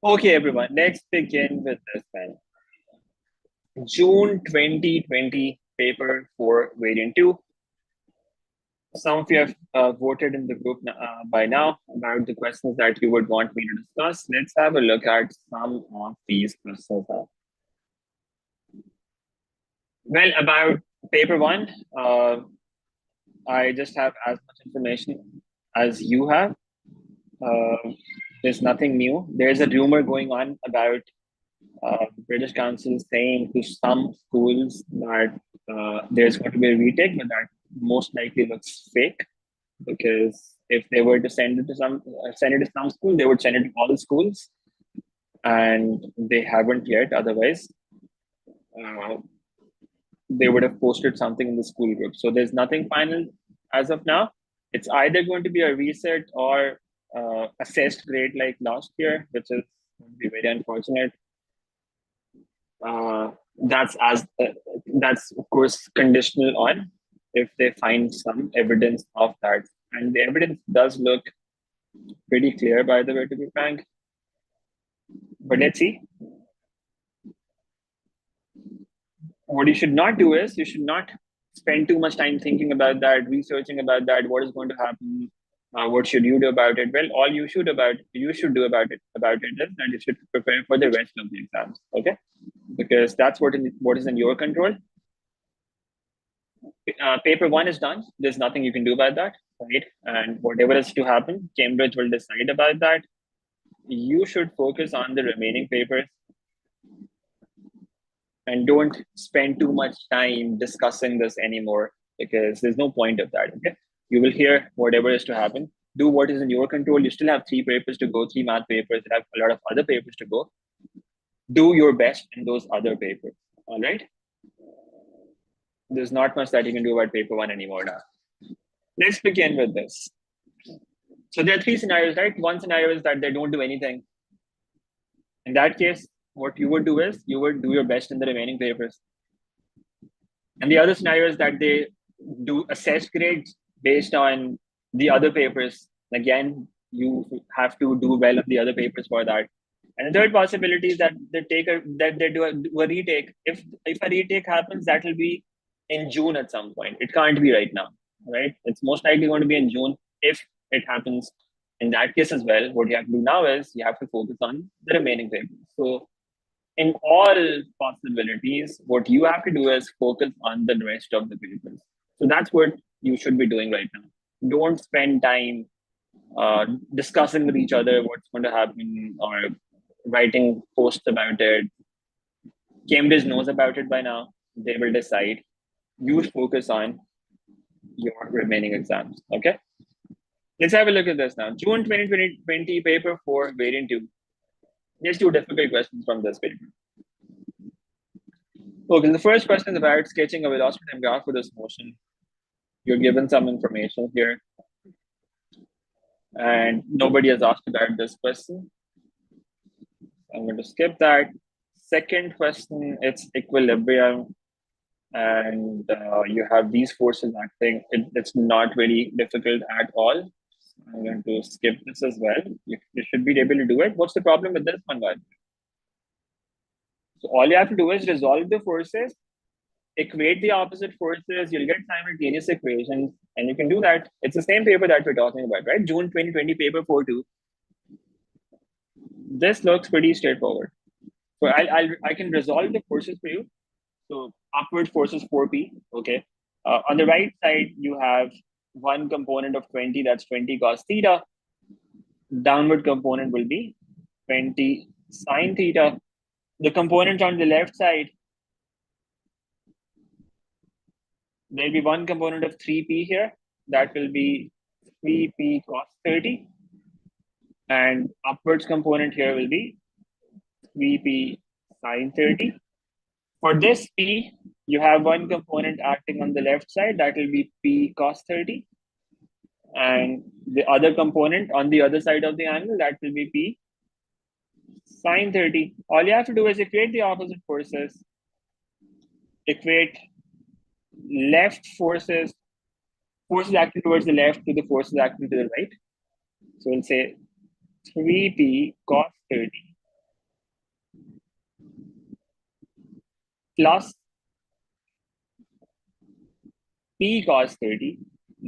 Okay, everyone, let's begin with this then. June 2020, paper for variant 2. Some of you have voted in the group by now about the questions that you would want me to discuss. Let's have a look at some of these questions. Well, about paper 1, I just have as much information as you have. There's nothing new. There's a rumor going on about British Council saying to some schools that there's going to be a retake, but that most likely looks fake, because if they were to send it to some school, they would send it to all schools, and they haven't yet. Otherwise, uh, they would have posted something in the school group. So there's nothing final as of now. It's either going to be a reset or assessed grade like last year, which is going to be very unfortunate. Uh, that's as that's of course conditional on if they find some evidence of that, and the evidence does look pretty clear, by the way, to be frank. But let's see. What you should not do is you should not spend too much time thinking about that, researching about that. What is going to happen? What should you do about it? Well, all you should do about it is that you should prepare for the rest of the exams. Okay, because that's what is in your control. Paper 1 is done. There's nothing you can do about that, right? And whatever is to happen, Cambridge will decide about that. You should focus on the remaining papers and don't spend too much time discussing this anymore, because there's no point of that. Okay, you will hear whatever is to happen. Do what is in your control. You still have 3 papers to go, 3 math papers. You have a lot of other papers to go. Do your best in those other papers. All right. There's not much that you can do about paper 1 anymore now. Let's begin with this. So there are 3 scenarios, right? One scenario is that they don't do anything. In that case, what you would do is you would do your best in the remaining papers. And the other scenario is that they do assessed grades based on the other papers. Again, you have to do well on the other papers for that. And the third possibility is that they do a retake. If a retake happens, that will be in June at some point. It can't be right now, right? It's most likely going to be in June if it happens. In that case as well, what you have to do now is you have to focus on the remaining papers. So in all possibilities, what you have to do is focus on the rest of the papers. So that's what you should be doing right now. Don't spend time discussing with each other what's going to happen or writing posts about it. Cambridge knows about it by now. They will decide. You focus on your remaining exams. Okay. Let's have a look at this now. June 2020, paper 4, variant 2. There's 2 difficult questions from this paper. Okay, the first question is about sketching a velocity time graph for this motion. You're given some information here, and nobody has asked about this question. I'm going to skip that. Second question, it's equilibrium, and you have these forces acting. It's not very difficult at all. I'm going to skip this as well. You should be able to do it. What's the problem with this one, guys? So all you have to do is resolve the forces, equate the opposite forces, you'll get simultaneous equations, and you can do that. It's the same paper that we're talking about, right? June 2020, paper 4.2. This looks pretty straightforward. So I can resolve the forces for you. So upward forces 4p, okay? On the right side, you have one component of 20, that's 20 cos theta. Downward component will be 20 sine theta. The component on the left side, there'll be one component of 3p here. That will be 3p cos 30. And upwards component here will be 3p sine 30. For this p, you have one component acting on the left side. That will be p cos 30. And the other component on the other side of the angle, that will be p sine 30. All you have to do is equate the opposite forces. Equate left forces acting towards the left to the forces acting to the right. So we'll say 3p cos 30 plus P cos 30,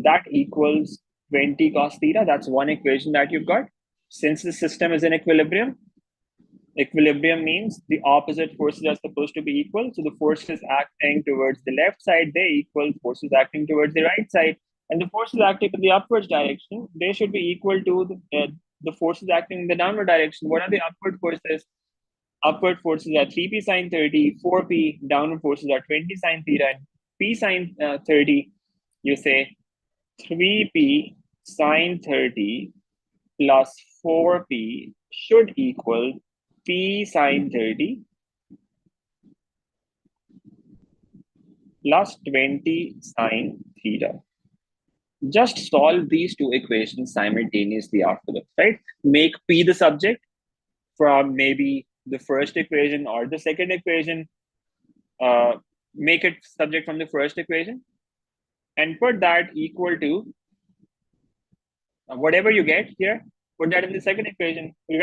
that equals 20 cos theta. That's one equation that you've got. Since the system is in equilibrium, equilibrium means the opposite forces are supposed to be equal. So the forces acting towards the left side, they equal forces acting towards the right side. And the forces acting in the upwards direction, they should be equal to the forces acting in the downward direction. What are the upward forces? Upward forces are 3p sine 30, 4p. Downward forces are 20 sine theta, and p sine 30. You say 3p sine 30 plus 4p should equal p sine 30 plus 20 sine theta. Just solve these two equations simultaneously after that, right? Make p the subject from maybe the first equation or the second equation. Make it subject from the first equation and put that equal to whatever you get here. Put that in the second equation. You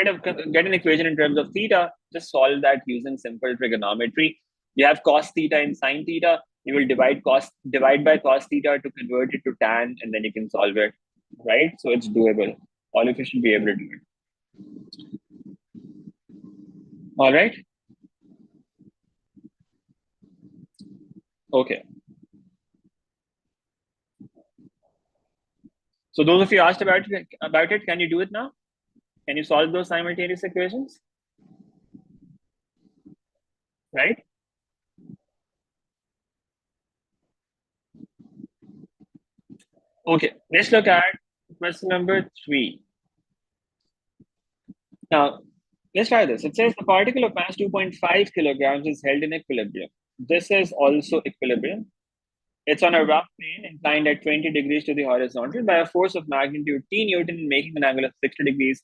get an equation in terms of theta. Just solve that using simple trigonometry. You have cos theta and sine theta. You will divide by cos theta to convert it to tan, and then you can solve it, right? So it's doable. All of you should be able to do it. All right. Okay. So those of you asked about it, can you do it now? Can you solve those simultaneous equations? Right? Okay, let's look at question number 3. Now, let's try this. It says the particle of mass 2.5 kilograms is held in equilibrium. This is also equilibrium. It's on a rough plane inclined at 20 degrees to the horizontal by a force of magnitude T Newton, making an angle of 60 degrees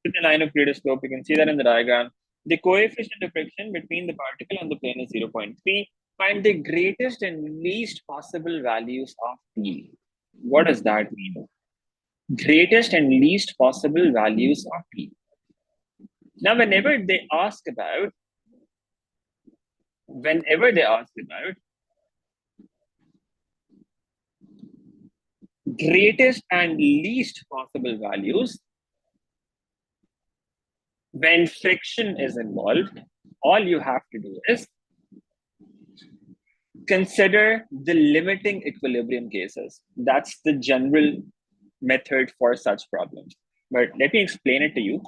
to the line of greatest slope. You can see that in the diagram. The coefficient of friction between the particle and the plane is 0.3. Find the greatest and least possible values of T. What does that mean? Greatest and least possible values of T. Now, whenever they ask about greatest and least possible values, when friction is involved, all you have to do is consider the limiting equilibrium cases. That's the general method for such problems. But let me explain it to you.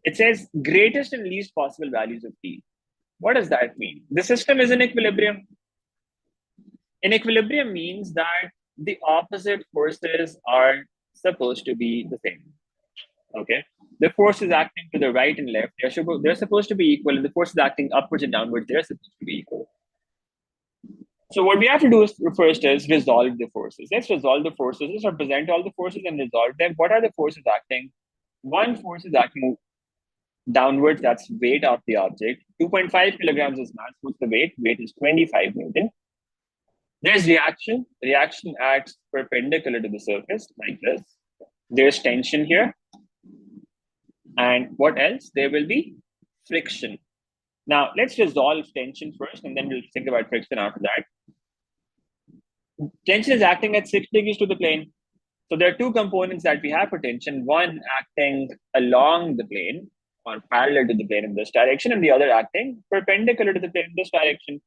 It says greatest and least possible values of T. What does that mean? The system is in equilibrium. In equilibrium means that the opposite forces are supposed to be the same. Okay, the forces acting to the right and left, they're supposed to be equal, and the forces acting upwards and downwards, they're supposed to be equal. So what we have to do first is resolve the forces. Let's resolve the forces. Let's represent all the forces and resolve them. What are the forces acting? One force is acting downwards, that's weight of the object. 2.5 kilograms is mass. What's the weight? Weight is 25 Newton. There's reaction. Reaction acts perpendicular to the surface, like this. There's tension here. And what else? There will be friction. Now, let's resolve tension first, and then we'll think about friction after that. Tension is acting at 6 degrees to the plane. So there are two components that we have for tension. One acting along the plane, or parallel to the plane in this direction, and the other acting perpendicular to the plane in this direction.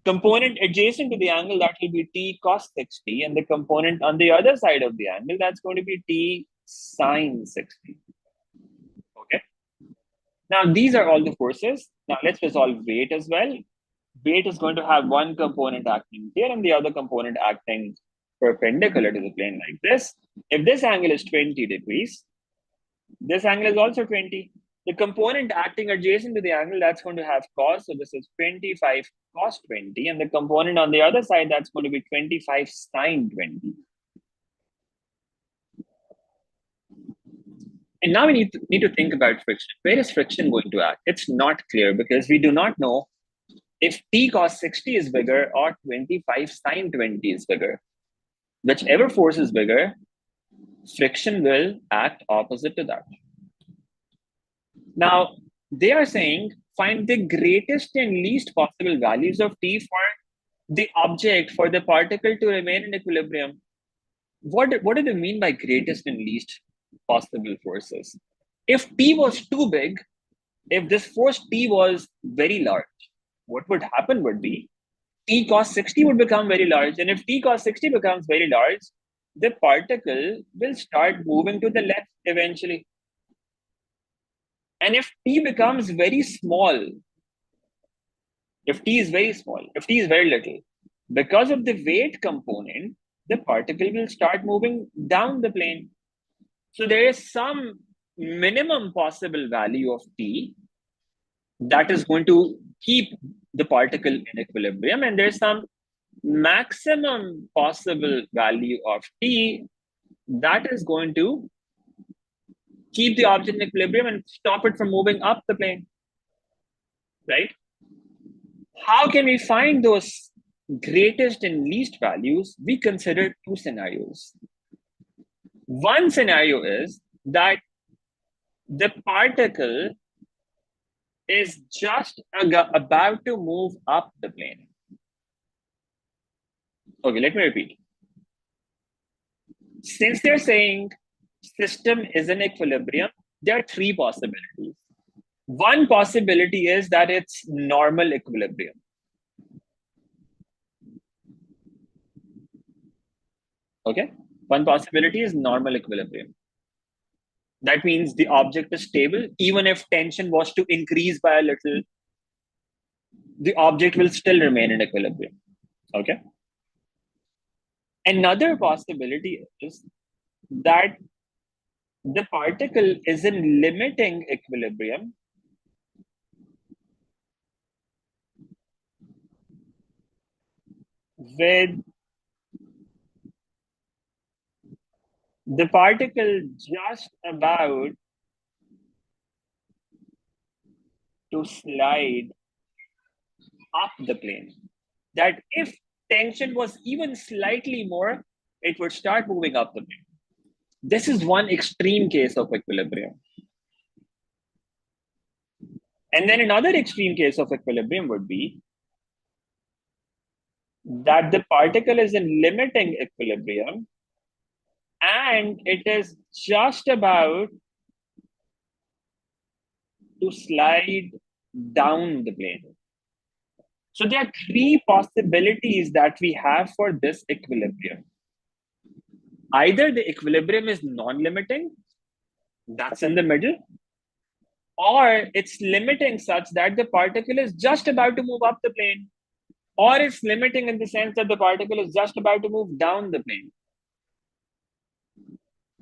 Component adjacent to the angle, that will be T cos 60, and the component on the other side of the angle, that's going to be T sin 60. Okay. Now, these are all the forces. Now, let's resolve weight as well. Weight is going to have one component acting here and the other component acting perpendicular to the plane like this. If this angle is 20 degrees, this angle is also 20. The component acting adjacent to the angle, that's going to have cos. So this is 25 cos 20. And the component on the other side, that's going to be 25 sin 20. And now we need to think about friction. Where is friction going to act? It's not clear because we do not know if T cos 60 is bigger or 25 sin 20 is bigger. Whichever force is bigger, friction will act opposite to that. Now, they are saying find the greatest and least possible values of t for the object, for the particle to remain in equilibrium. What do they mean by greatest and least possible forces? If t was too big, if this force t was very large, what would happen would be t cos 60 would become very large. And if t cos 60 becomes very large, the particle will start moving to the left eventually. And if t becomes very small, if t is very small, if t is very little, because of the weight component, the particle will start moving down the plane. So there is some minimum possible value of t that is going to keep the particle in equilibrium, and there's some maximum possible value of t that is going to keep the object in equilibrium and stop it from moving up the plane, right? How can we find those greatest and least values? We consider two scenarios. One scenario is that the particle is just about to move up the plane. Okay, let me repeat. Since they're saying system is in equilibrium, there are three possibilities. One possibility is that it's normal equilibrium. Okay, one possibility is normal equilibrium. That means the object is stable. Even if tension was to increase by a little, the object will still remain in equilibrium. Okay. Another possibility is that the particle is in limiting equilibrium with the particle just about to slide up the plane. That if tension was even slightly more, it would start moving up the plane. This is one extreme case of equilibrium. And then another extreme case of equilibrium would be that the particle is in limiting equilibrium and it is just about to slide down the plane. So there are three possibilities that we have for this equilibrium. Either the equilibrium is non-limiting, that's in the middle, or it's limiting such that the particle is just about to move up the plane, or it's limiting in the sense that the particle is just about to move down the plane.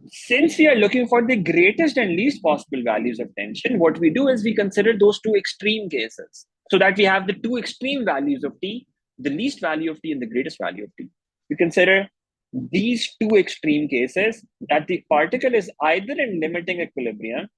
Since we are looking for the greatest and least possible values of tension, what we do is we consider those two extreme cases so that we have the two extreme values of t, the least value of t and the greatest value of t. We consider these two extreme cases that the particle is either in limiting equilibrium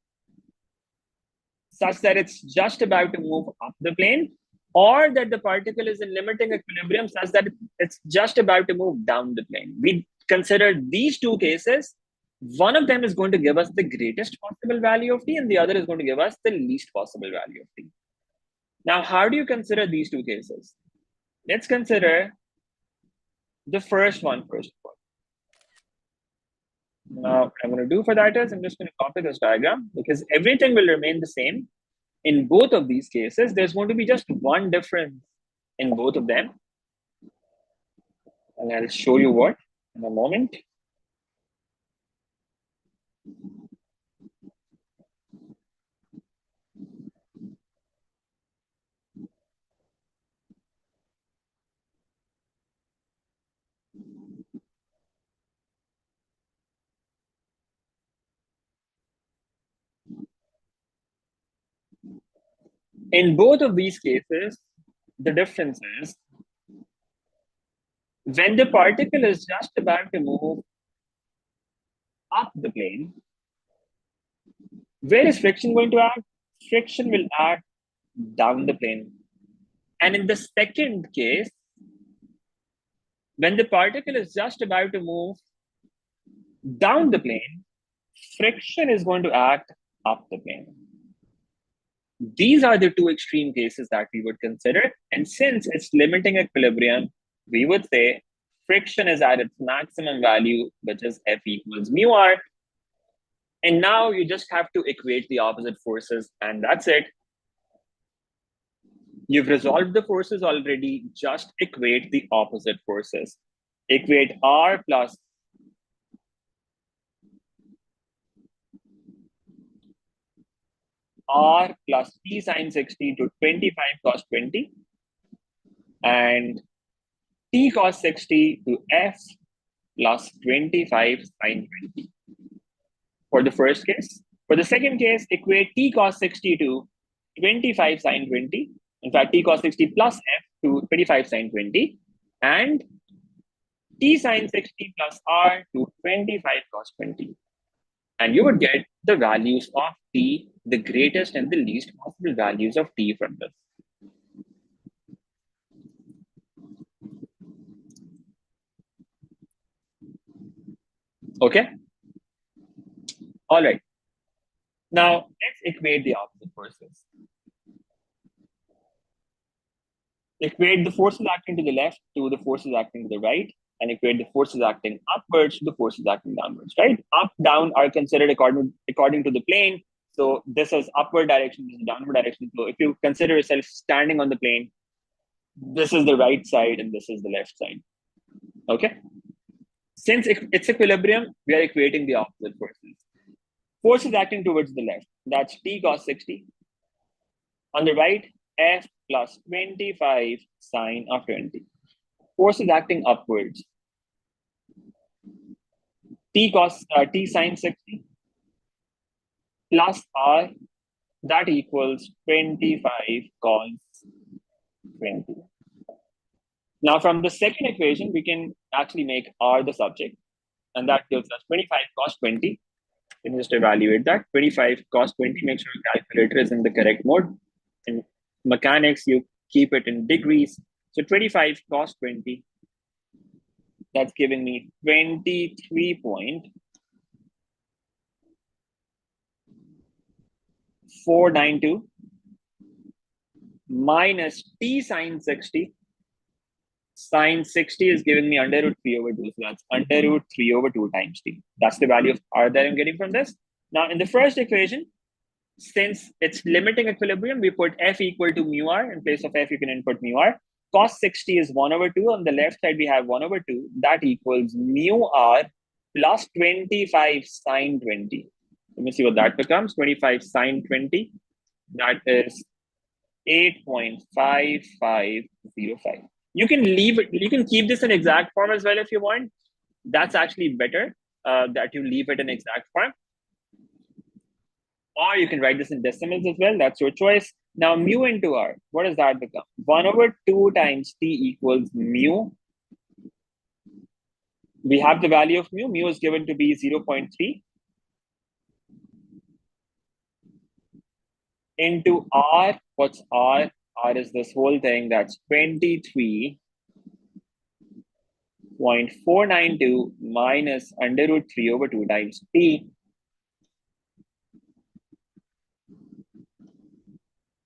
such that it's just about to move up the plane, or that the particle is in limiting equilibrium such that it's just about to move down the plane. We consider these two cases. One of them is going to give us the greatest possible value of t and the other is going to give us the least possible value of t. Now, how do you consider these two cases? Let's consider the first one first of all. Now, what I'm going to do for that is I'm just going to copy this diagram because everything will remain the same. In both of these cases, there's going to be just one difference in both of them. And I'll show you what in a moment. In both of these cases, the difference is when the particle is just about to move up the plane, where is friction going to act? Friction will act down the plane. And in the second case, when the particle is just about to move down the plane, friction is going to act up the plane. These are the two extreme cases that we would consider. And since it's limiting equilibrium, we would say friction is at its maximum value, which is F equals mu r. And now you just have to equate the opposite forces, and that's it. You've resolved the forces already, just equate the opposite forces. Equate R plus T sine 60 to 25 cos 20 and T cos 60 to F plus 25 sine 20. For the first case. For the second case, equate T cos 60 to 25 sine 20. In fact, T cos 60 plus F to 25 sine 20 and T sine 60 plus R to 25 cos 20. And you would get the values of T, the greatest and the least possible values of T from this. Okay? All right. Now, let's equate the opposite forces. Equate the forces acting to the left to the forces acting to the right, and equate the forces acting upwards to the forces acting downwards, right? Up, down are considered according to the plane. So this is upward direction, this is downward direction. So if you consider yourself standing on the plane, this is the right side and this is the left side. Okay? Since it's equilibrium, we are equating the opposite forces. Forces acting towards the left, that's T cos 60. On the right, F plus 25 sine of 20. Forces acting upwards, T sine 60 plus R, that equals 25 cos 20. Now from the second equation, we can actually make R the subject, and that gives us 25 cos 20. Let me just evaluate that. 25 cos 20, make sure your calculator is in the correct mode. In mechanics, you keep it in degrees. So 25 cos 20, that's giving me 23.492 minus T sine 60. Sine 60 is giving me under root 3 over 2. So that's under root 3 over 2 times T. That's the value of R that I'm getting from this. Now, in the first equation, since it's limiting equilibrium, we put F equal to mu R. In place of F, you can input mu R. Cos 60 is 1 over 2. On the left side, we have 1 over 2. That equals mu R plus 25 sine 20. Let me see what that becomes. 25 sine 20. That is 8.5505. You can leave it. You can keep this in exact form as well if you want. That's actually better that you leave it in exact form. Or you can write this in decimals as well. That's your choice. Now, mu into R, what does that become? 1 over 2 times T equals mu. We have the value of mu. Mu is given to be 0.3. Into R, what's R? R is this whole thing. That's 23.492 minus under root 3 over 2 times T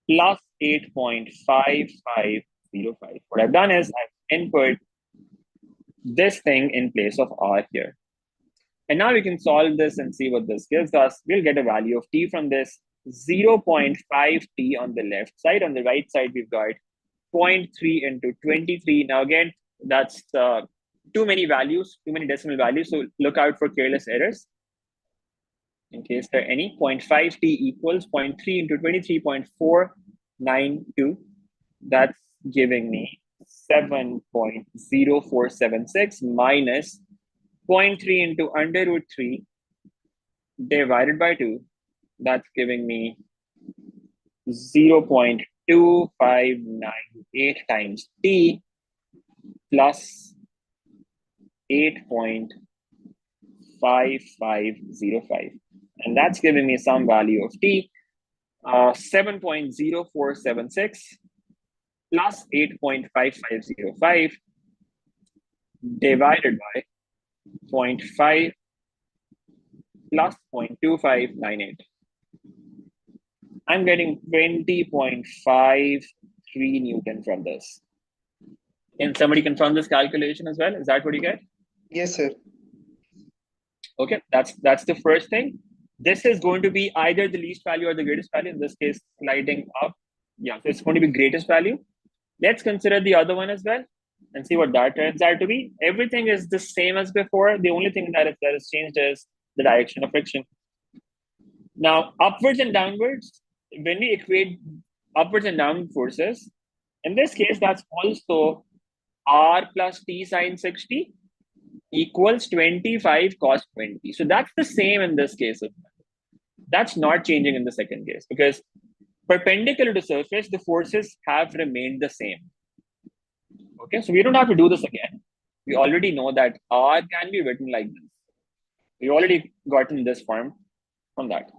plus 8.5505. What I've done is I've input this thing in place of R here. And now we can solve this and see what this gives us. We'll get a value of T from this. 0.5 T on the left side. On the right side, we've got 0.3 into 23. Now again, that's too many values, too many decimal values. So look out for careless errors. In case there are any, 0.5 T equals 0.3 into 23.492. That's giving me 7.0476 minus 0.3 into under root 3 divided by 2. That's giving me 0.2598 times T plus 8.5505. And that's giving me some value of T, 7.0476 plus 8.5505 divided by 0.5 plus 0.2598. I'm getting 20.53 Newton from this. Can somebody confirm this calculation as well? Is that what you get? Yes, sir. Okay, that's the first thing. This is going to be either the least value or the greatest value. In this case, sliding up. Yeah, so it's going to be greatest value. Let's consider the other one as well and see what that turns out to be. Everything is the same as before. The only thing that is changed is the direction of friction. Now, upwards and downwards, when we equate upwards and downward forces, in this case, that's also r plus t sine 60 equals 25 cos 20. So that's the same in this case. That's not changing in the second case because perpendicular to surface, the forces have remained the same. Okay, so we don't have to do this again. We already know that r can be written like this. We already gotten this form from that.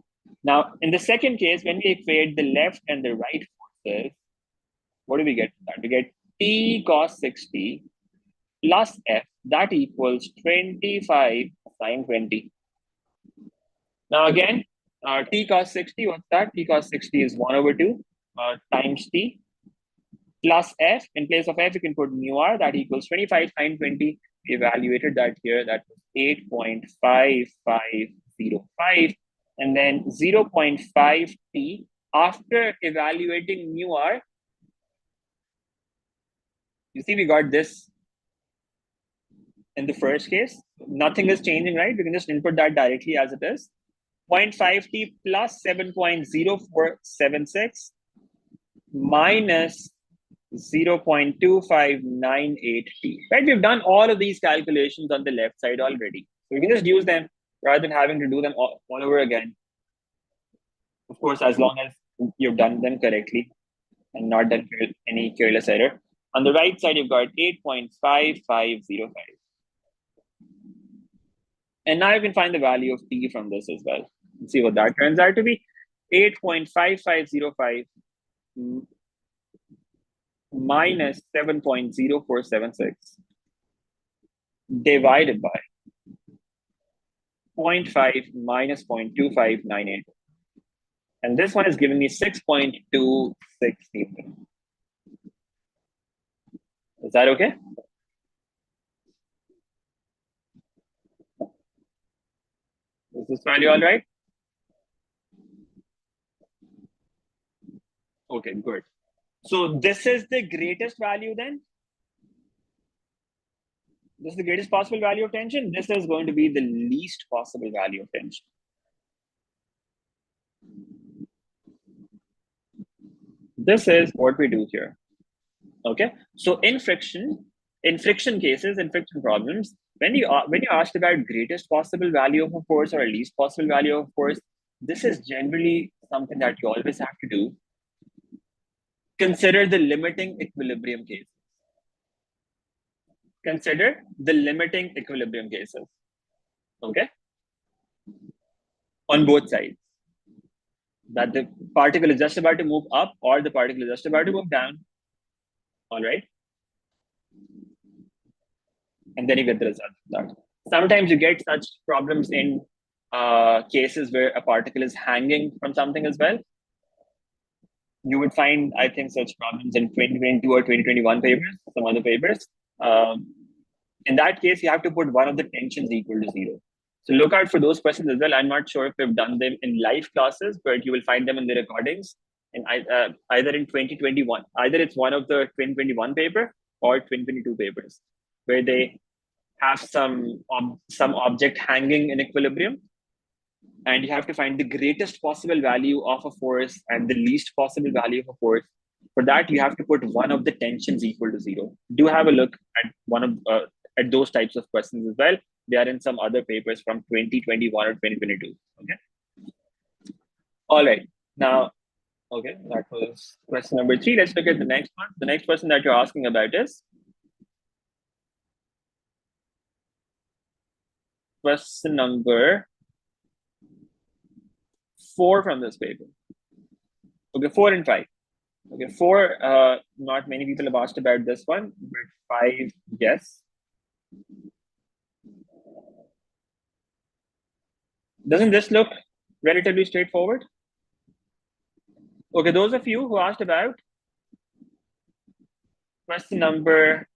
Now, in the second case, when we equate the left and the right forces, what do we get from that? We get t cos 60 plus f, that equals 25 sine 20. Now again, t cos 60, what's that? T cos 60 is 1 over 2 times t plus f. In place of f, you can put mu r, that equals 25 sine 20. We evaluated that here, that was 8.5505. And then 0.5 t after evaluating mu r. You see, we got this in the first case. Nothing is changing, right? We can just input that directly as it is. 0.5 t plus 7.0476 minus 0.2598 t. Right? We've done all of these calculations on the left side already. So we can just use them rather than having to do them all over again. Of course, as long as you've done them correctly and not done any careless error. On the right side, you've got 8.5505. And now you can find the value of t from this as well. Let's see what that turns out to be. 8.5505 minus 7.0476 divided by 0.5 minus 0.2598. And this one is giving me 6.26 Newton. Is that okay? Is this value all right? Okay, good. So this is the greatest value then? This is the greatest possible value of tension. This is going to be the least possible value of tension. This is what we do here. Okay, so in friction cases, in friction problems, when you asked about greatest possible value of a force or least possible value of a force, this is generally something that you always have to do. Consider the limiting equilibrium cases. Consider the limiting equilibrium cases. Okay, on both sides. That the particle is just about to move up or the particle is just about to move down. All right. And then you get the result of that. Sometimes you get such problems in cases where a particle is hanging from something as well. You would find, I think, such problems in 2022 or 2021 papers, some other papers. In that case, you have to put one of the tensions equal to 0. So look out for those questions as well. I'm not sure if we've done them in live classes, but you will find them in the recordings. And either in 2021, either it's one of the 2021 paper or 2022 papers, where they have some object hanging in equilibrium, and you have to find the greatest possible value of a force and the least possible value of a force. For that, you have to put one of the tensions equal to 0. Do have a look at one of at those types of questions as well. They are in some other papers from 2021 or 2022. Okay. All right. Now, okay, that was question number 3. Let's look at the next one. The next question that you're asking about is question number 4 from this paper. Okay, 4 and 5. Okay, 4, not many people have asked about this one, but 5, yes. Doesn't this look relatively straightforward? Okay, those of you who asked about question number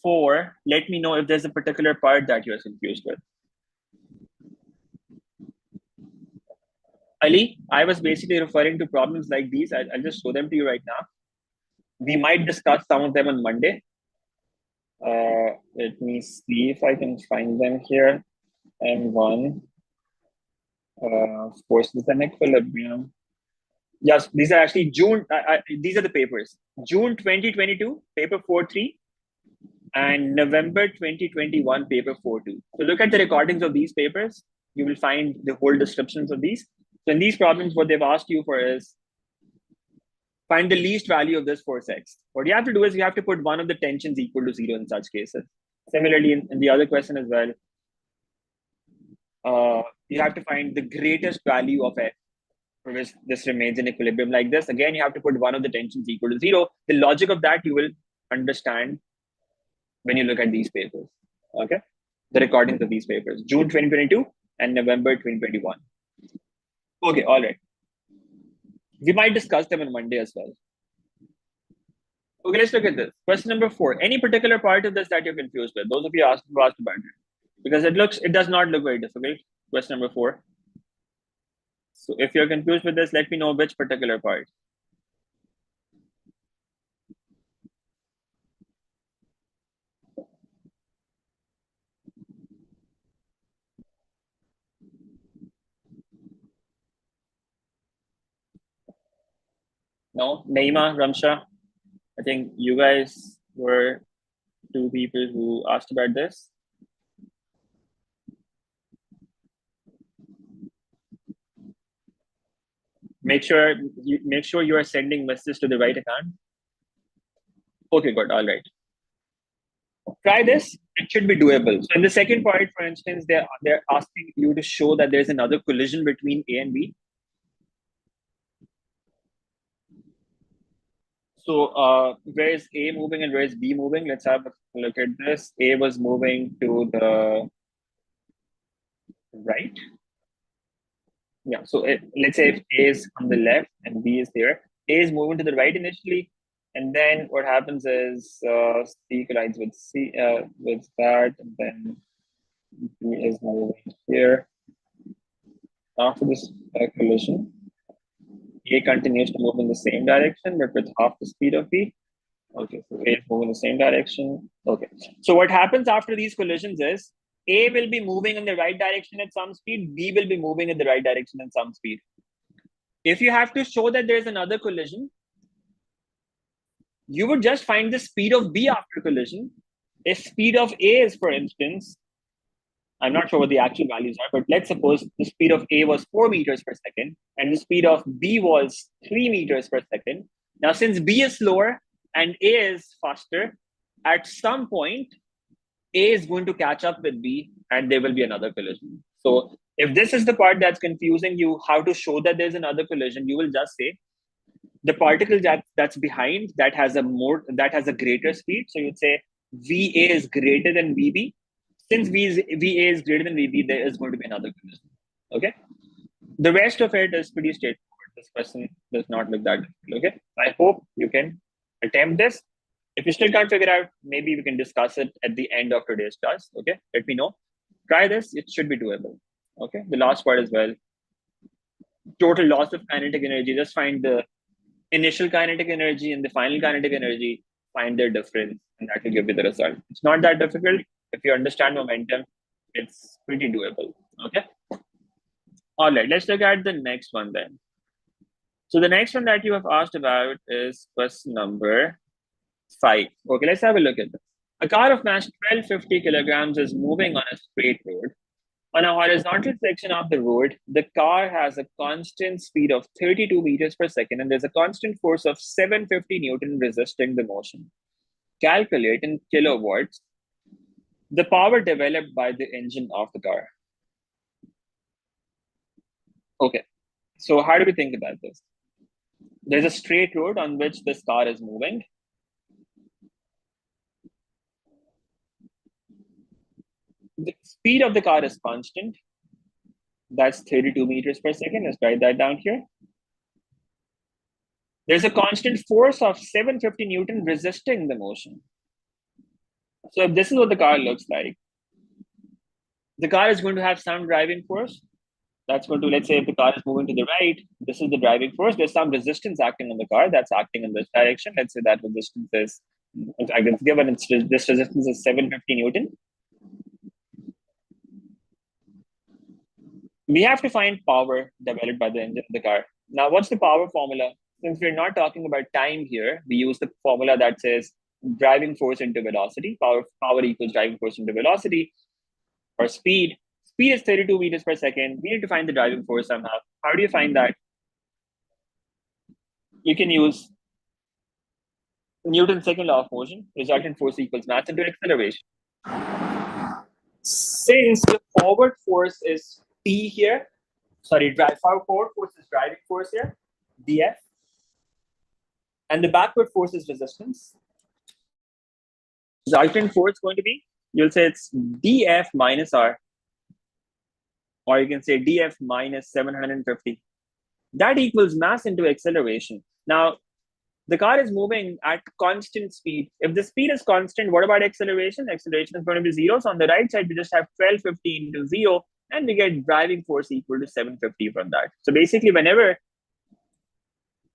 4, let me know if there's a particular part that you're confused with. Ali, I was basically referring to problems like these. I'll just show them to you right now. We might discuss some of them on Monday. Let me see if I can find them here. M1. Of course, there's an equilibrium. Yes, these are actually June. These are the papers. June 2022, paper 4.3, and November 2021, paper 4.2. So look at the recordings of these papers. You will find the whole descriptions of these. So in these problems, what they've asked you for is find the least value of this force x. What you have to do is you have to put one of the tensions equal to 0 in such cases. Similarly, in the other question as well, you have to find the greatest value of f for which this remains in equilibrium like this. Again, you have to put one of the tensions equal to 0. The logic of that you will understand when you look at these papers. Okay, the recordings of these papers, June 2022 and November 2021. Okay, all right. We might discuss them on Monday as well. Okay, let's look at this. Question number 4. Any particular part of this that you're confused with? Those of you asked about it. Because it does not look very difficult. Question number 4. So if you're confused with this, let me know which particular part. No, Naima, Ramsha, I think you guys were 2 people who asked about this. Make sure you are sending messages to the right account. Okay, good. All right. Try this. It should be doable. So in the second part, for instance, they're asking you to show that there's another collision between A and B. So where is A moving and where is B moving? Let's have a look at this. A was moving to the right. Yeah. So let's say if A is on the left and B is there, A is moving to the right initially, and then what happens is C collides with with that, and then B is moving here. After this collision, A continues to move in the same direction, but with half the speed of B. Okay, so A is moving in the same direction. Okay, so what happens after these collisions is A will be moving in the right direction at some speed, B will be moving in the right direction at some speed. If you have to show that there's another collision, you would just find the speed of B after collision. If speed of A is, for instance, I'm not sure what the actual values are, but let's suppose the speed of A was 4 meters per second and the speed of B was 3 meters per second. Now, since B is slower and A is faster, at some point, A is going to catch up with B and there will be another collision. So if this is the part that's confusing you, how to show that there's another collision, you will just say the particle that's behind that has a greater speed. So you'd say VA is greater than VB. Since VA is greater than VB, there is going to be another collision. Okay. The rest of it is pretty straightforward. This question does not look that difficult. Okay. I hope you can attempt this. If you still can't figure out, maybe we can discuss it at the end of today's class. Okay. Let me know. Try this. It should be doable. Okay. The last part as well. Total loss of kinetic energy. Just find the initial kinetic energy and the final kinetic energy, find their difference, and that will give you the result. It's not that difficult. If you understand momentum, it's pretty doable. Okay. All right, let's look at the next one then. So the next one that you have asked about is question number 5. Okay, let's have a look at this. A car of mass 1250 kilograms is moving on a straight road. On a horizontal section of the road, the car has a constant speed of 32 meters per second and there's a constant force of 750 Newton resisting the motion. Calculate in kilowatts the power developed by the engine of the car. Okay, so how do we think about this? There's a straight road on which this car is moving. The speed of the car is constant. That's 32 meters per second. Let's write that down here. There's a constant force of 750 Newton resisting the motion. So if this is what the car looks like, the car is going to have some driving force. That's going to, let's say if the car is moving to the right, this is the driving force. There's some resistance acting on the car that's acting in this direction. Let's say that resistance is, I can given this resistance is 750 Newton. We have to find power developed by the engine of the car. Now, what's the power formula? Since we're not talking about time here, we use the formula that says driving force into velocity. Power equals driving force into velocity, or speed. Speed is 32 meters per second. We need to find the driving force somehow. How do you find that? You can use Newton's second law of motion. Resultant force equals mass into acceleration. Since the forward force is P here, forward force is driving force here, dF, and the backward force is resistance. Resultant force is going to be, you'll say it's dF minus R, or you can say dF minus 750. That equals mass into acceleration. Now, the car is moving at constant speed. If the speed is constant, what about acceleration? Acceleration is going to be 0. So on the right side, we just have 1250 into 0, and we get driving force equal to 750 from that. So basically, whenever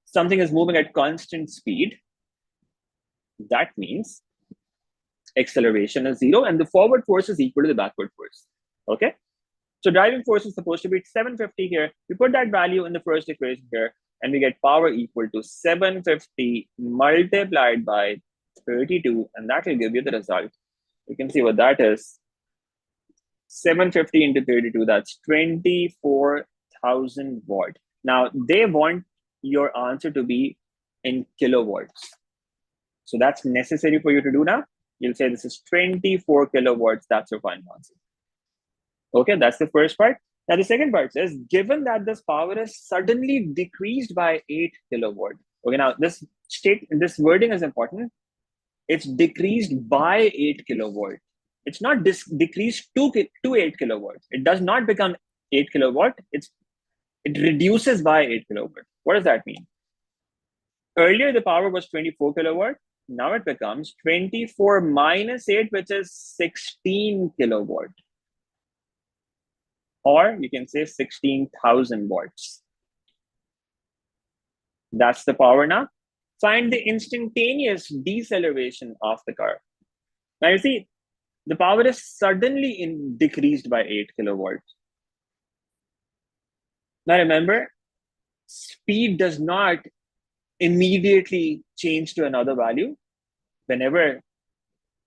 something is moving at constant speed, that means acceleration is 0, and the forward force is equal to the backward force. Okay? So driving force is supposed to be 750 here. We put that value in the first equation here, and we get power equal to 750 multiplied by 32, and that will give you the result. You can see what that is. 750 into 32, that's 24,000 watt. Now, they want your answer to be in kilowatts. So that's necessary for you to do now. You'll say this is 24 kilowatts. That's your final answer. Okay, that's the first part. Now, the second part says, given that this power is suddenly decreased by 8 kilowatt. Okay, now this wording is important. It's decreased by 8 kilowatt. It's not decreased to 8 kilowatt. It does not become 8 kilowatt. It reduces by 8 kilowatt. What does that mean? Earlier, the power was 24 kilowatt. Now it becomes 24 minus 8, which is 16 kilowatt. Or you can say 16,000 watts. That's the power now. Find the instantaneous deceleration of the car. Now you see, the power is suddenly decreased by 8 kilowatts. Now remember, speed does not immediately change to another value. Whenever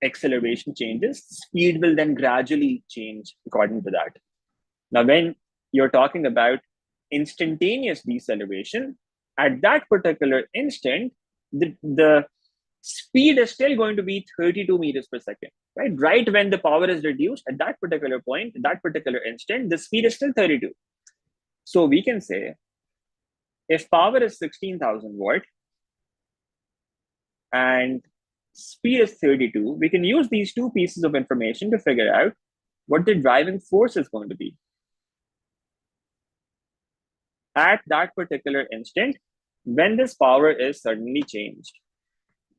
acceleration changes, speed will then gradually change according to that. Now, when you're talking about instantaneous deceleration, at that particular instant, the speed is still going to be 32 meters per second, right? Right when the power is reduced, at that particular point, at that particular instant, the speed is still 32. So we can say, if power is 16,000 watt and speed is 32, we can use these two pieces of information to figure out what the driving force is going to be at that particular instant when this power is suddenly changed.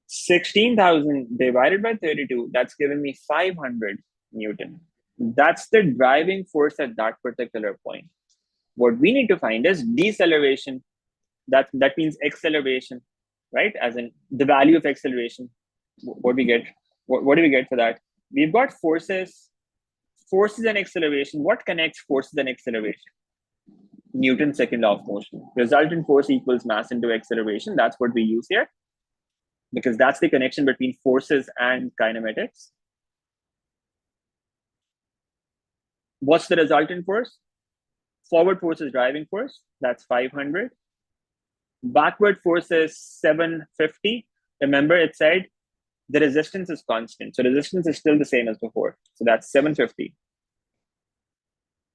16,000 divided by 32, that's giving me 500 Newton. That's the driving force at that particular point. What we need to find is deceleration. That means acceleration, right? As in the value of acceleration. What we get? What do we get for that? We've got forces and acceleration. What connects forces and acceleration? Newton's second law of motion. Resultant force equals mass into acceleration. That's what we use here, because that's the connection between forces and kinematics. What's the resultant force? Forward force is driving force. That's 500. Backward force is 750. Remember, it said the resistance is constant. So resistance is still the same as before. So that's 750.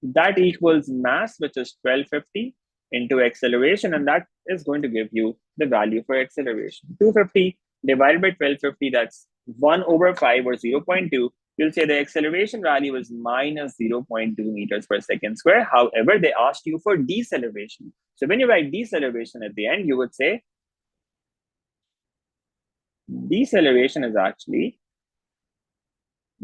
That equals mass, which is 1250, into acceleration. And that is going to give you the value for acceleration. 250 divided by 1250, that's 1/5 or 0.2. You'll say the acceleration value is minus 0.2 meters per second square. However, they asked you for deceleration. So when you write deceleration at the end, you would say deceleration is actually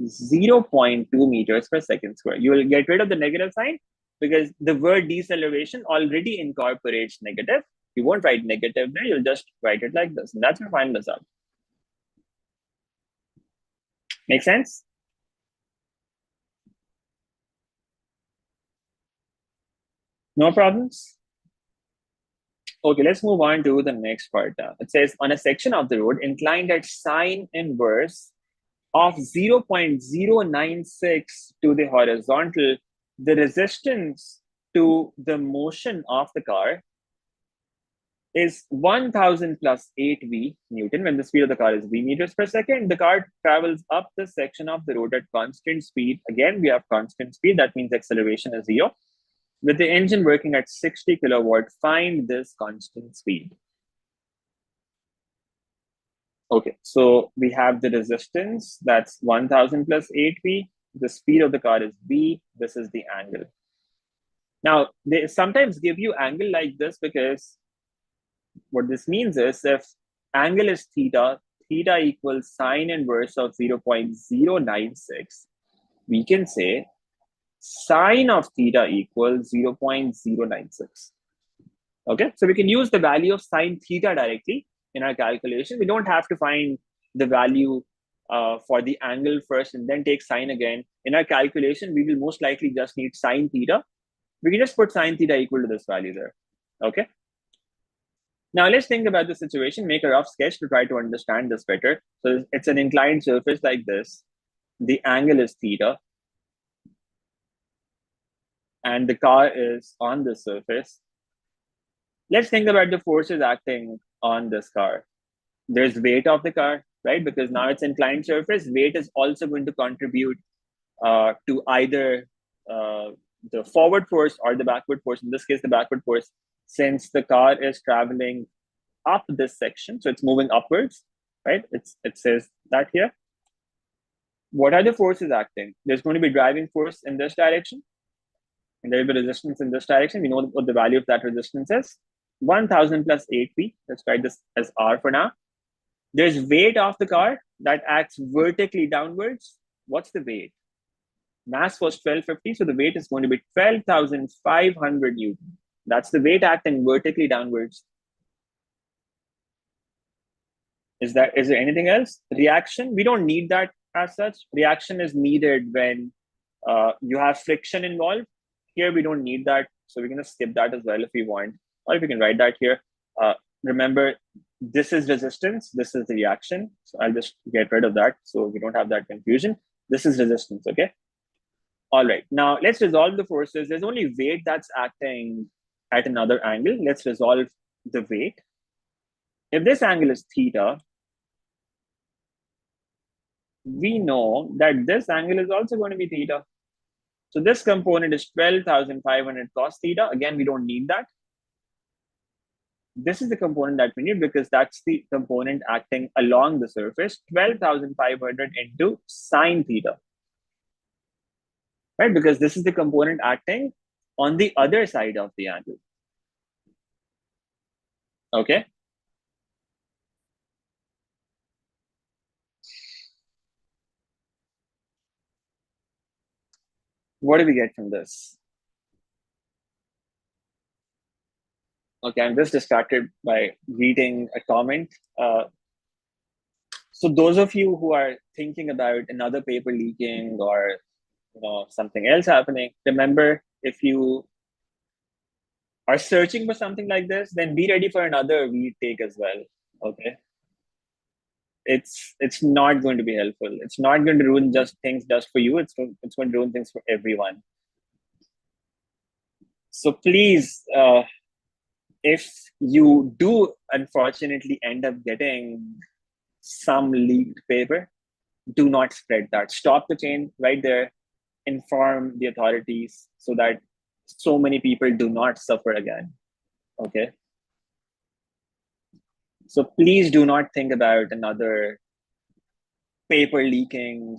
0.2 meters per second square. You will get rid of the negative sign because the word deceleration already incorporates negative. You won't write negative there, you'll just write it like this. And that's your final result. Make sense? No problems? Okay, let's move on to the next part now. It says, on a section of the road inclined at sine inverse of 0.096 to the horizontal, the resistance to the motion of the car is 1000 plus 8v Newton. When the speed of the car is v meters per second, the car travels up the section of the road at constant speed. Again, we have constant speed. That means acceleration is 0. With the engine working at 60 kilowatt, find this constant speed. Okay, so we have the resistance, that's 1000 plus 8v. The speed of the car is v. This is the angle. Now, they sometimes give you angle like this because what this means is if angle is theta, theta equals sine inverse of 0.096, we can say sine of theta equals 0.096. Okay, so we can use the value of sine theta directly in our calculation. We don't have to find the value for the angle first and then take sine again. In our calculation, we will most likely just need sine theta. We can just put sine theta equal to this value there. Okay. Now let's think about the situation, make a rough sketch to try to understand this better. So it's an inclined surface like this. The angle is theta. And the car is on the surface. Let's think about the forces acting on this car. There's weight of the car, right? Because now it's inclined surface. Weight is also going to contribute to either the forward force or the backward force. In this case, the backward force, since the car is traveling up this section, so it's moving upwards, right? It says that here. What are the forces acting? There's going to be driving force in this direction, and there will be resistance in this direction. We know what the value of that resistance is. 1000 plus 8p. Let's write this as R for now. There's weight of the car that acts vertically downwards. What's the weight? Mass was 1250, so the weight is going to be 12,500 Newton. That's the weight acting vertically downwards. Is there anything else? Reaction, we don't need that as such. Reaction is needed when you have friction involved. Here, we don't need that, so we're going to skip that as well if we want. Or if we can write that here. Remember, this is resistance, this is the reaction. So I'll just get rid of that so we don't have that confusion. This is resistance, okay? All right, now let's resolve the forces. There's only weight that's acting at another angle. Let's resolve the weight. If this angle is theta, we know that this angle is also going to be theta. So this component is 12,500 cos theta. Again, we don't need that. This is the component that we need because that's the component acting along the surface, 12,500 into sine theta. Right, because this is the component acting on the other side of the angle. Okay. What do we get from this? Okay, I'm just distracted by reading a comment. So those of you who are thinking about another paper leaking or something else happening, remember, if you are searching for something like this, then be ready for another retake as well. Okay. It's not going to be helpful. It's not going to ruin things just for you. It's going to ruin things for everyone. So please, if you do unfortunately end up getting some leaked paper, do not spread that. Stop the chain right there. Inform the authorities so that so many people do not suffer again. Okay. So please do not think about another paper leaking.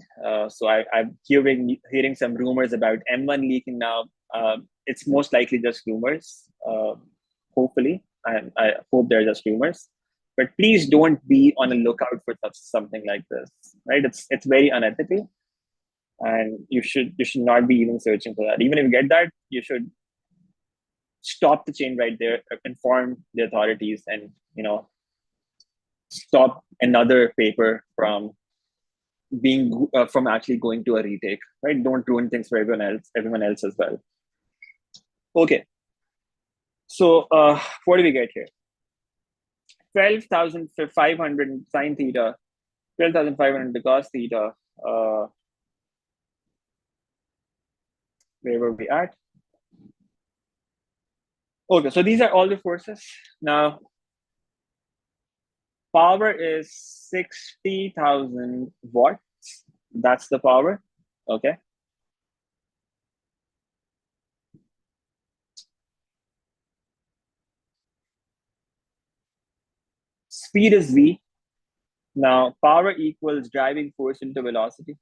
So I'm hearing some rumors about M1 leaking now. It's most likely just rumors. Hopefully, I hope they're just rumors. But please don't be on a lookout for something like this, right? It's very unethical, and you should not be even searching for that. Even if you get that, you should stop the chain right there, inform the authorities, and stop another paper from being from actually going to a retake, right? Don't ruin things for everyone else as well. Okay, so what do we get here? 12,500 sine theta, 12,500 cos theta. Where were we at? Okay, so these are all the forces. Now, power is 60,000 watts. That's the power. Okay. Speed is v. Now, power equals driving force into velocity.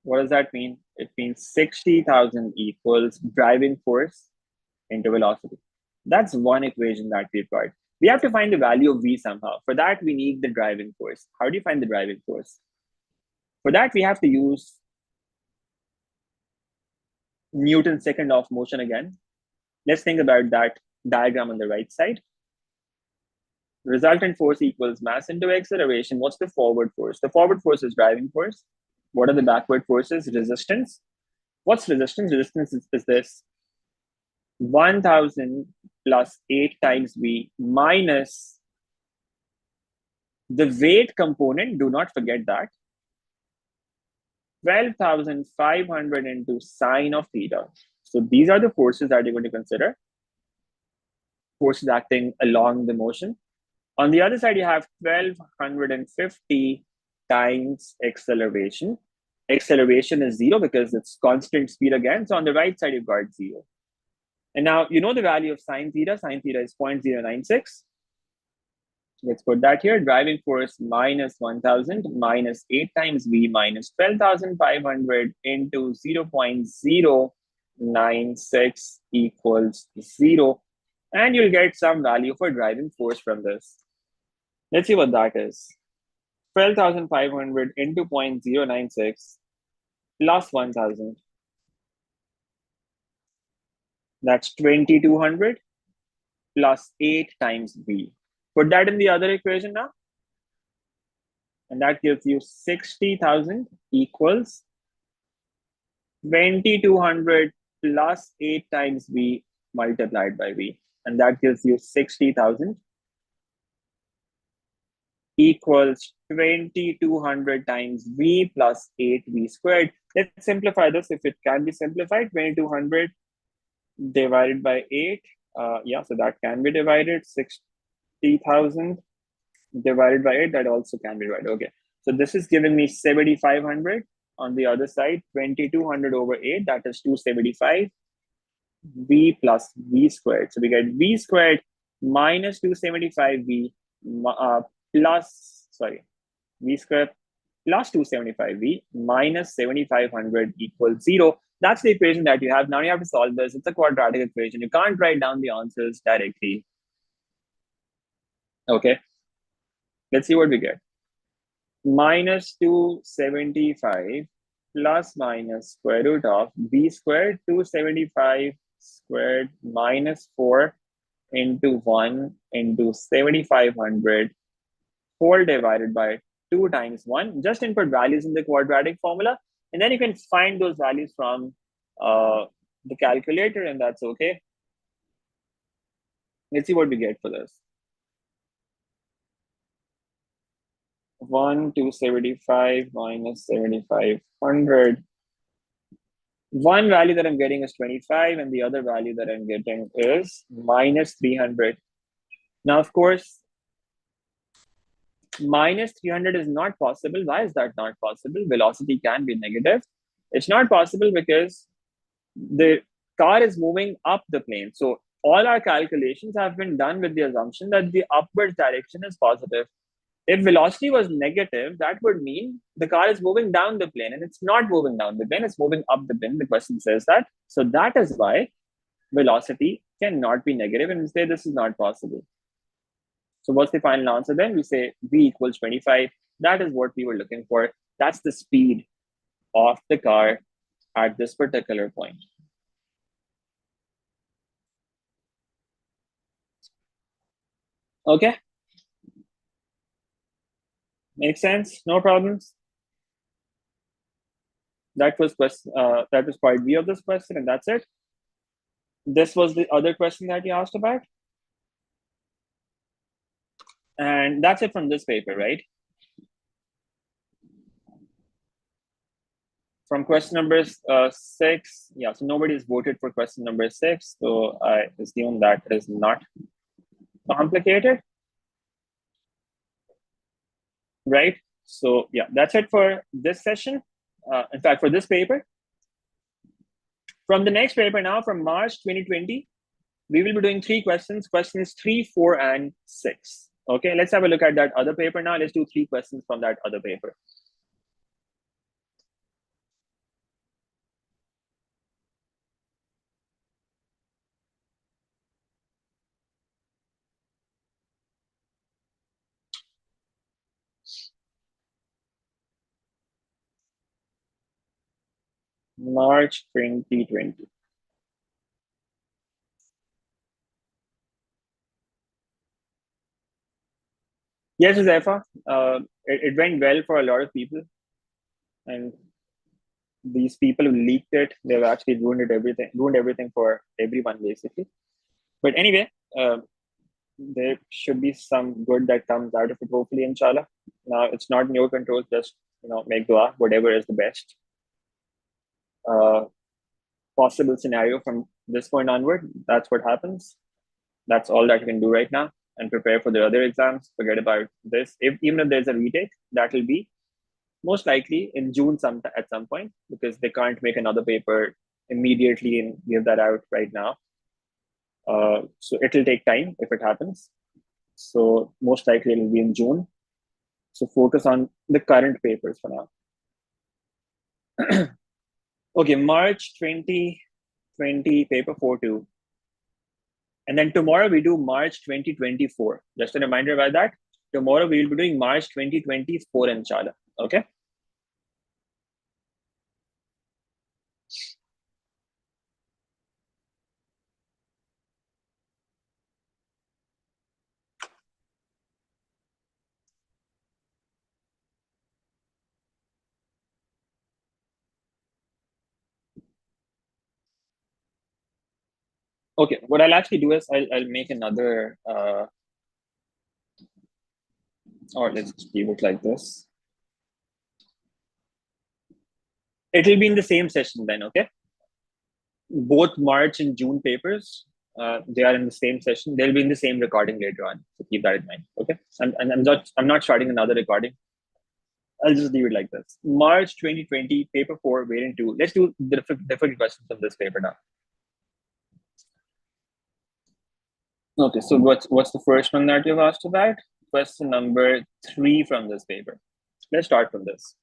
What does that mean? It means 60,000 equals driving force into velocity. That's one equation that we've got. We have to find the value of v somehow. For that, we need the driving force. How do you find the driving force? For that, we have to use Newton's second law of motion again. Let's think about that diagram on the right side. Resultant force equals mass into acceleration. What's the forward force? The forward force is driving force. What are the backward forces? Resistance. What's resistance? Resistance is this 1,000 plus 8 times v minus the weight component. Do not forget that. 12,500 into sine of theta. So these are the forces that you're going to consider. Forces acting along the motion. On the other side, you have 1,250 times acceleration. Acceleration is 0 because it's constant speed again. So on the right side, you've got 0. And now you know the value of sine theta. Sine theta is 0.096. Let's put that here. Driving force minus 1,000 minus 8 times v minus 12,500 into 0.096 equals 0. And you'll get some value for driving force from this. Let's see what that is. 12,500 into 0.096 plus 1,000. That's 2,200 plus 8 times v. Put that in the other equation now. And that gives you 60,000 equals 2,200 plus 8 times v multiplied by v. And that gives you 60,000 equals 2,200 times v plus 8v squared. Let's simplify this if it can be simplified. 2,200 divided by 8. Yeah, so that can be divided. 60,000 divided by 8, that also can be divided. Okay, so this is giving me 7,500. On the other side, 2,200 over 8, that is 275. V plus v squared. So we get v squared minus 275v v squared plus 275v minus 7,500 equals 0. That's the equation that you have. Now you have to solve this. It's a quadratic equation. You can't write down the answers directly. Okay. Let's see what we get. Minus 275 plus minus square root of v squared 275 squared minus 4 into 1 into 7,500 whole divided by 2 times 1. Just input values in the quadratic formula, and then you can find those values from the calculator, and that's okay. Let's see what we get for this. 275 minus 7,500. One value that I'm getting is 25, and the other value that I'm getting is minus 300. Now, of course, minus 300 is not possible. Why is that not possible? Velocity can be negative. It's not possible because the car is moving up the plane. So all our calculations have been done with the assumption that the upward direction is positive. If velocity was negative, that would mean the car is moving down the plane, and it's not moving down the plane, it's moving up the plane. The question says that. So that is why velocity cannot be negative, and we say this is not possible. So what's the final answer then? We say v equals 25. That is what we were looking for. That's the speed of the car at this particular point. Okay. Makes sense? No problems? That was part B of this question, and that's it. This was the other question that you asked about. And that's it from this paper, right? From question number 6, yeah, so nobody's voted for question number 6, so I assume that is not complicated, right? So yeah, that's it for this session. In fact, for this paper. From the next paper now, from March 2020, we will be doing 3 questions, questions 3, 4, and 6. Okay, let's have a look at that other paper now. Let's do 3 questions from that other paper. March 2020. Yes, Zephyr. It went well for a lot of people, and these people who leaked it, they've actually ruined everything for everyone basically. But anyway, there should be some good that comes out of it, hopefully, inshallah. Now it's not in your control, just make dua, whatever is the best possible scenario from this point onward. That's what happens. That's all that you can do right now, and prepare for the other exams. Forget about this. Even if there's a retake, that will be most likely in June at some point, because they can't make another paper immediately and give that out right now. So it will take time if it happens. So most likely it will be in June. So focus on the current papers for now. Okay, March 2020, paper 4.2. And then tomorrow we do March 2024. Just a reminder about that. Tomorrow we will be doing March 2024, inshallah. Okay. Okay, what I'll actually do is I'll make another, or let's leave it like this. It will be in the same session then, okay? Both March and June papers, they are in the same session. They'll be in the same recording later on. So keep that in mind, okay? I'm not starting another recording. I'll just leave it like this. March 2020, paper 4, variant 2. Let's do the different questions of this paper now. Okay, so what's the first one that you've asked about? Question number 3 from this paper. Let's start from this.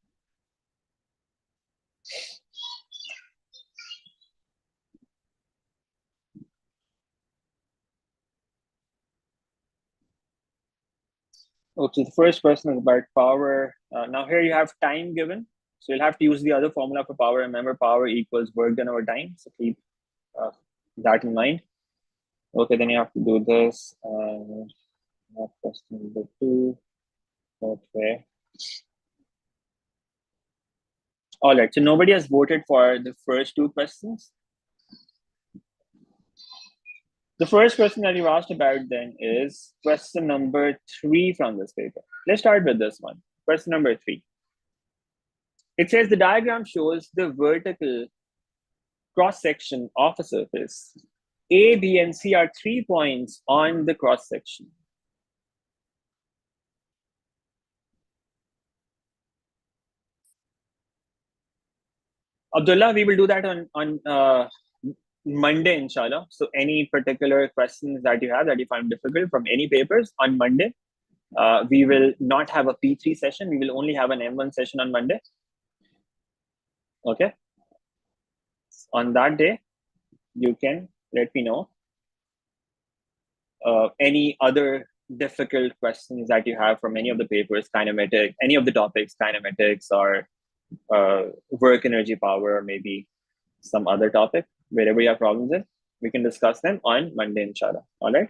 Okay, the first question is about power. Now here you have time given. So you'll have to use the other formula for power. Remember, power equals work done over time. So keep that in mind. Okay, then you have to do this. Question number 2. Okay. All right, so nobody has voted for the first 2 questions. The first question that you asked about then is question number 3 from this paper. Let's start with this one. Question number 3. It says the diagram shows the vertical cross-section of a surface. A, B, and C are 3 points on the cross-section. Abdullah, we will do that on Monday, inshallah. So any particular questions that you have that you find difficult from any papers on Monday, we will not have a P3 session. We will only have an M1 session on Monday. Okay. On that day, you can let me know any other difficult questions that you have from any of the papers, kinematic, any of the topics, kinematics or work energy power, or maybe some other topic, wherever you have problems in, we can discuss them on Monday, inshallah. All right.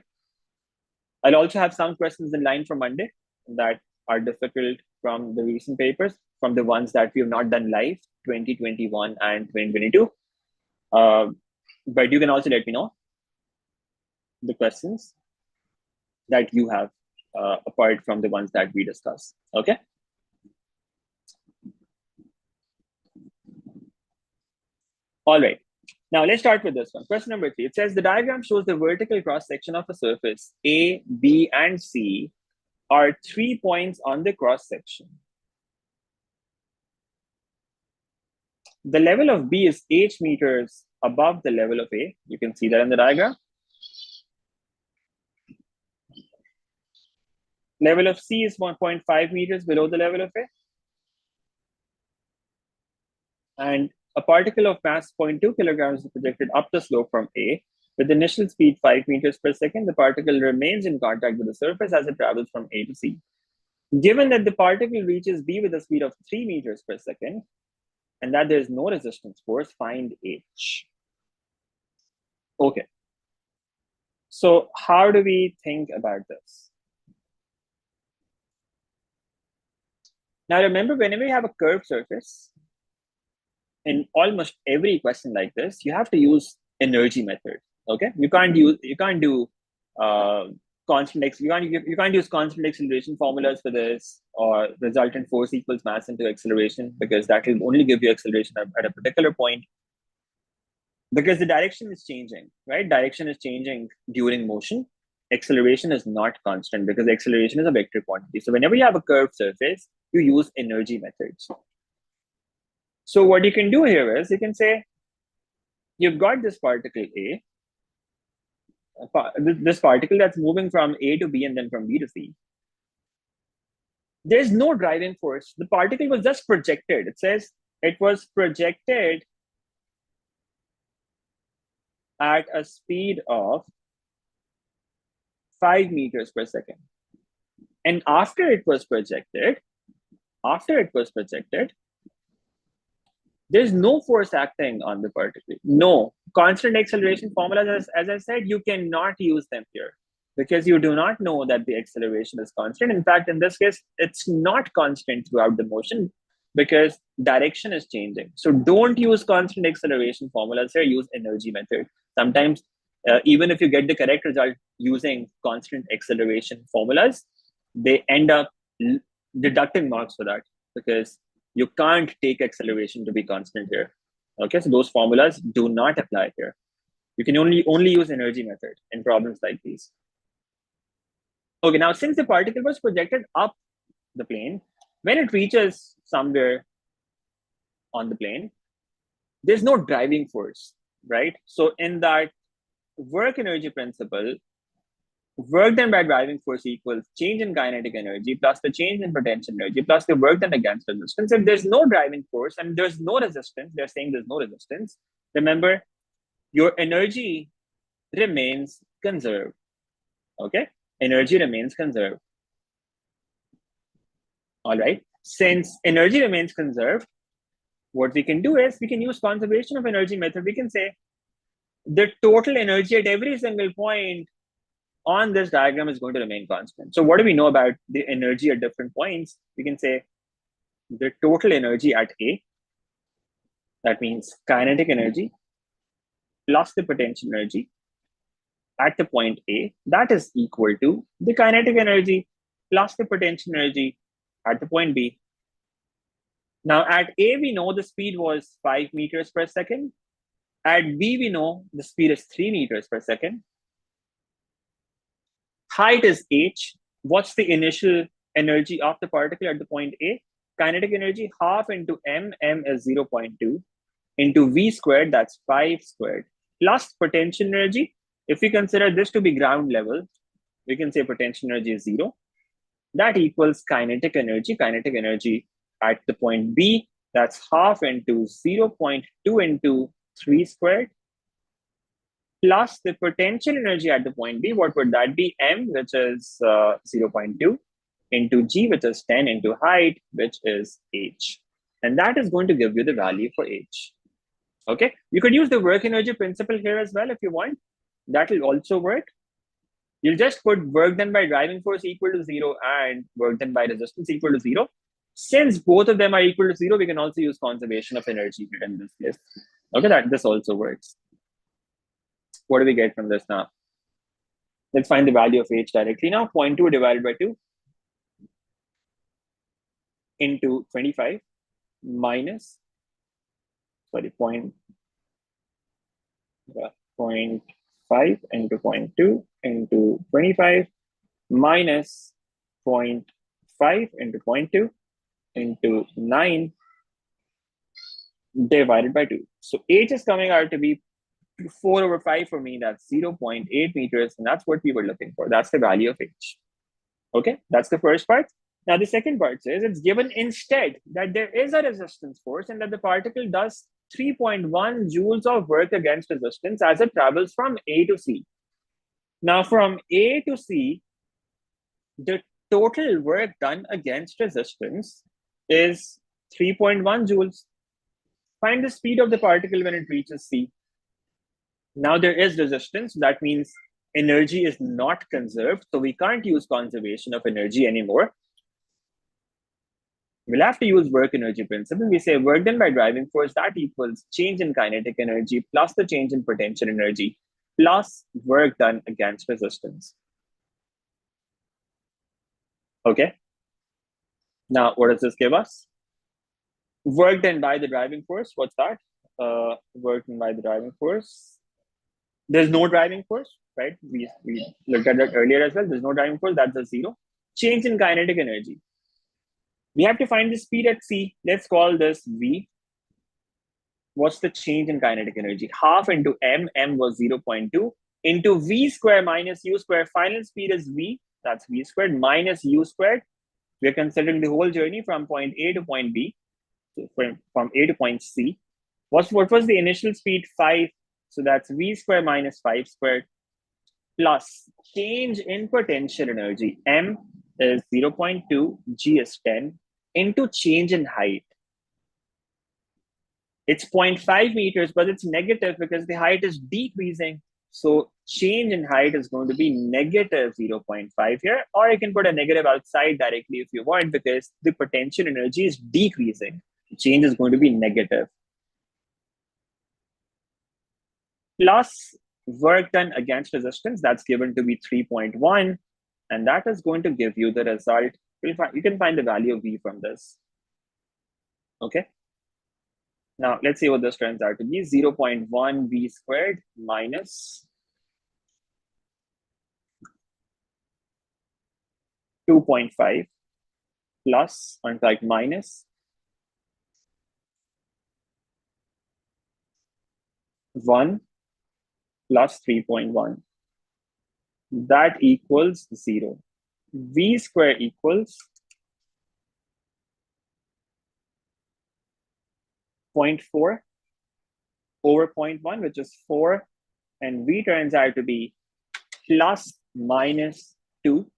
I'll also have some questions in line for Monday that are difficult from the recent papers, from the ones that we have not done live, 2021 and 2022. But you can also let me know the questions that you have apart from the ones that we discuss. Okay. All right. Now let's start with this one. Question number 3. It says the diagram shows the vertical cross section of a surface A, B, and C are 3 points on the cross section. The level of B is h meters above the level of A. You can see that in the diagram. Level of C is 1.5 meters below the level of A. And a particle of mass 0.2 kilograms is projected up the slope from A. With initial speed 5 meters per second, the particle remains in contact with the surface as it travels from A to C. Given that the particle reaches B with a speed of 3 meters per second, and that there is no resistance force, find H. Okay. So how do we think about this? Now remember, whenever you have a curved surface, in almost every question like this, you have to use energy method. Okay, you can't do constant you can't use constant acceleration formulas for this, or resultant force equals mass into acceleration, because that will only give you acceleration at a particular point, because the direction is changing, right? Direction is changing during motion. Acceleration is not constant because acceleration is a vector quantity. So whenever you have a curved surface, you use energy methods. So what you can do here is you can say you've got this particle A, this particle that's moving from A to B and then from B to C. There's no driving force. The particle was just projected. It says it was projected at a speed of 5 meters per second. And after it was projected, there's no force acting on the particle. No. Constant acceleration formulas, as I said, you cannot use them here because you do not know that the acceleration is constant. In fact, in this case, it's not constant throughout the motion because direction is changing. So don't use constant acceleration formulas here, use energy method. Sometimes, even if you get the correct result using constant acceleration formulas, they end up deducting marks for that because you can't take acceleration to be constant here. Okay, so those formulas do not apply here. You can only use energy method in problems like these. Okay, now since the particle was projected up the plane, when it reaches somewhere on the plane, there's no driving force, right? So in that work energy principle, work done by driving force equals change in kinetic energy plus the change in potential energy plus the work done against resistance. If there's no driving force and there's no resistance, they're saying there's no resistance, remember, your energy remains conserved. Okay, energy remains conserved. All right, since energy remains conserved, what we can do is we can use conservation of energy method. We can say the total energy at every single point on this diagram is going to remain constant. So what do we know about the energy at different points? We can say the total energy at A, that means kinetic energy plus the potential energy at the point A, that is equal to the kinetic energy plus the potential energy at the point B. Now at A, we know the speed was 5 meters per second. At B, we know the speed is 3 meters per second. Height is h. What's the initial energy of the particle at the point A? Kinetic energy, half into m is 0.2, into v squared, that's 5 squared, plus potential energy. If we consider this to be ground level, we can say potential energy is 0. That equals kinetic energy. Kinetic energy at the point B, that's half into 0.2 into 3 squared, plus the potential energy at the point B. What would that be? M, which is 0.2, into G, which is 10, into height, which is H. And that is going to give you the value for H. Okay, you could use the work energy principle here as well if you want. That will also work. You'll just put work done by driving force equal to 0 and work done by resistance equal to 0. Since both of them are equal to 0, we can also use conservation of energy here in this case. Okay, this also works. What do we get from this now? Let's find the value of H directly now. 0.2 divided by 2 into 25 minus, sorry, 0.5 into 0.2 into 25 minus 0.5 into 0.2 into 9 divided by 2. So H is coming out to be 4/5 for me. That's 0.8 meters. And that's what we were looking for. That's the value of H. Okay, that's the first part. Now, the second part says it's given instead that there is a resistance force and that the particle does 3.1 joules of work against resistance as it travels from A to C. Now, from A to C, the total work done against resistance is 3.1 joules. Find the speed of the particle when it reaches C. Now there is resistance. That means energy is not conserved. So we can't use conservation of energy anymore. We'll have to use work energy principle. We say work done by driving force, that equals change in kinetic energy plus the change in potential energy plus work done against resistance. Okay. Now, what does this give us? Work done by the driving force. What's that? Work done by the driving force. There's no driving force, right? We looked at that earlier as well. There's no driving force. That's a 0. Change in kinetic energy. We have to find the speed at C. Let's call this V. What's the change in kinetic energy? Half into M. M was 0.2 into V square minus U square. Final speed is V. That's V squared minus U squared. We're considering the whole journey from point A to point B. So from A to point C. What was the initial speed? 5. So that's V square minus 5 squared plus change in potential energy. M is 0.2, G is 10, into change in height. It's 0.5 meters, but it's negative because the height is decreasing. So change in height is going to be negative 0.5 here, or you can put a negative outside directly if you want, because the potential energy is decreasing. Change is going to be negative. Plus work done against resistance, that's given to be 3.1, and that is going to give you the result. You can find the value of V from this. Okay. Now, let's see what this turns out to be. 0.1 V squared minus 2.5 plus, or in fact, minus 1 plus 3.1. That equals 0. V square equals 0.4 over 0.1, which is 4. And V turns out to be plus minus 2.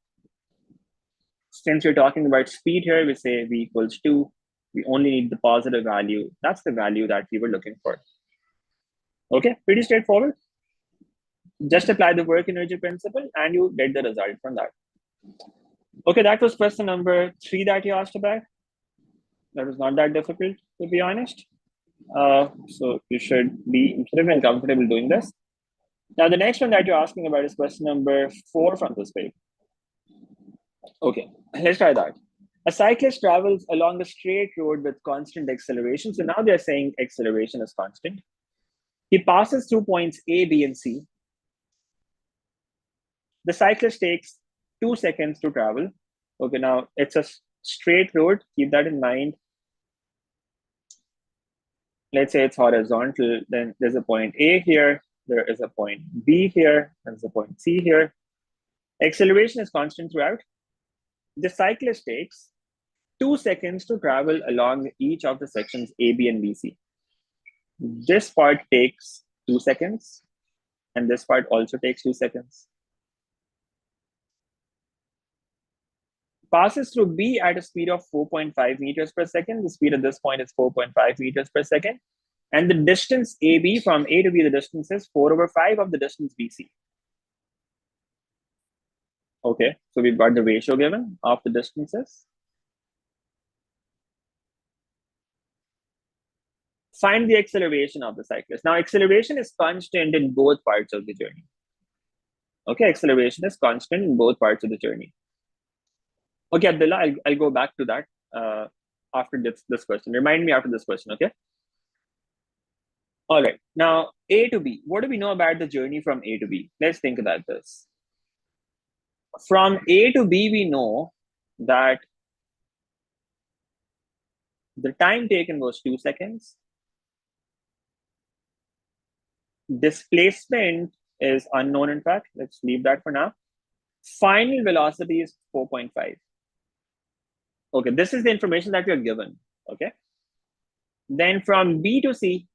Since we're talking about speed here, we say V equals 2. We only need the positive value. That's the value that we were looking for. Okay, pretty straightforward. Just apply the work energy principle and you get the result from that. Okay, that was question number 3 that you asked about. That was not that difficult, to be honest. So you should be interested and comfortable doing this. Now, the next one that you're asking about is question number 4 from this paper. Okay, let's try that. A cyclist travels along a straight road with constant acceleration. So now they're saying acceleration is constant. He passes through points A, B, and C. The cyclist takes 2 seconds to travel. Okay, now it's a straight road. Keep that in mind. Let's say it's horizontal. Then there's a point A here. There is a point B here. There's a point C here. Acceleration is constant throughout. The cyclist takes 2 seconds to travel along each of the sections A, B, and B, C. This part takes 2 seconds. And this part also takes 2 seconds. Passes through B at a speed of 4.5 meters per second. The speed at this point is 4.5 meters per second. And the distance AB from A to B, the distance is 4/5 of the distance BC. Okay, so we've got the ratio given of the distances. Find the acceleration of the cyclist. Now, acceleration is constant in both parts of the journey. Okay, acceleration is constant in both parts of the journey. Okay, Abdullah, I'll go back to that after this question. Remind me after this question, okay? All right, now A to B. What do we know about the journey from A to B? Let's think about this. From A to B, we know that the time taken was 2 seconds. Displacement is unknown, in fact. Let's leave that for now. Final velocity is 4.5. Okay, this is the information that we are given, okay? Then from B to C,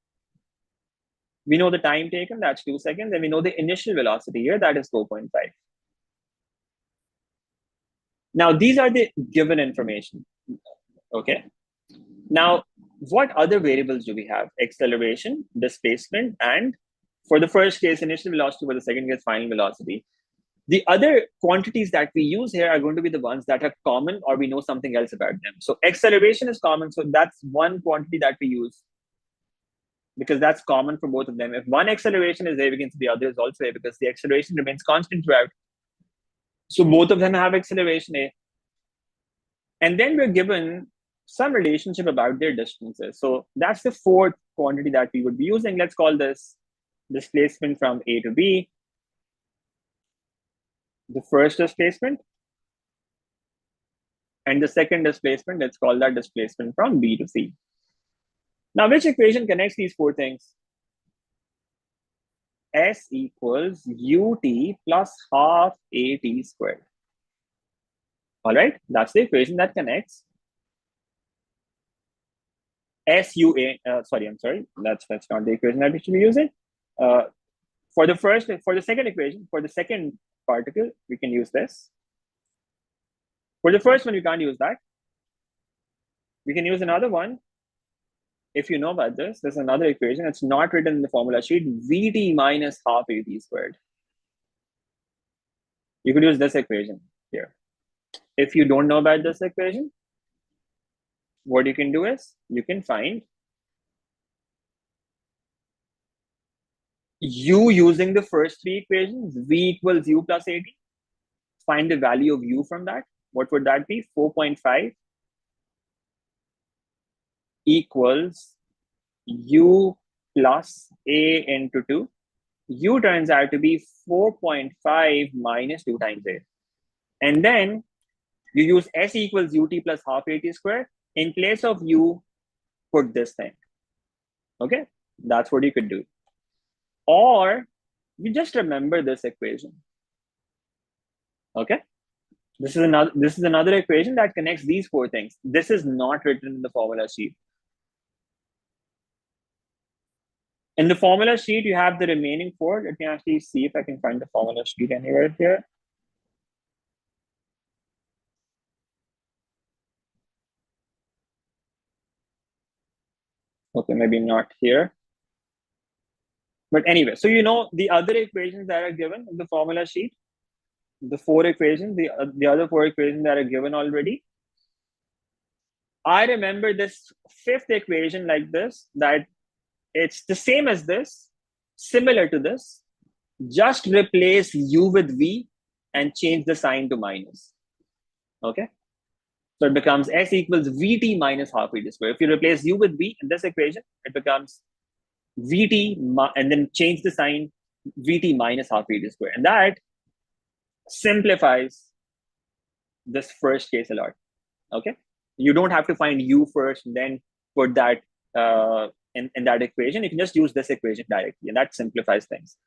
we know the time taken, that's 2 seconds, and we know the initial velocity here, that is 4.5. Now, these are the given information, okay? Now, what other variables do we have? Acceleration, displacement, and for the first case, initial velocity, for the second case, final velocity. The other quantities that we use here are going to be the ones that are common or we know something else about them. So acceleration is common, so that's one quantity that we use because that's common for both of them. If one acceleration is A, we can say the other is also A because the acceleration remains constant throughout. So both of them have acceleration A. And then we're given some relationship about their distances. So that's the fourth quantity that we would be using. Let's call this displacement from A to B. The first displacement. And the second displacement, let's call that displacement from B to C. Now, which equation connects these four things? S equals ut plus half at squared. All right, that's the equation that connects SUA. Sorry, that's not the equation that we should be using. For the second equation, for the second particle, we can use this. For the first one, we can't use that. We can use another one. If you know about this, there's another equation. It's not written in the formula sheet. Vt minus half at squared. You could use this equation here. If you don't know about this equation, what you can do is you can find u using the first three equations, v equals u plus at. Find the value of u from that. What would that be? 4.5 equals u plus a into 2. U turns out to be 4.5 minus 2 times a. And then you use s equals ut plus half at squared. In place of u, put this thing. Okay, that's what you could do. Or you just remember this equation. Okay, this is another equation that connects these four things. This is not written in the formula sheet. In the formula sheet, you have the remaining four. Let me actually see if I can find the formula sheet anywhere here. Okay, maybe not here. But anyway, so you know the other equations that are given in the formula sheet, the four equations, the other four equations that are given already. I remember this fifth equation like this, that it's the same as this, similar to this. Just replace u with v and change the sign to minus. Okay, so it becomes s equals vt minus half at squared. If you replace u with v in this equation, it becomes vt and then change the sign vt minus half at squared, and that simplifies this first case a lot. Okay, you don't have to find u first and then put that in that equation. You can just use this equation directly, and that simplifies things.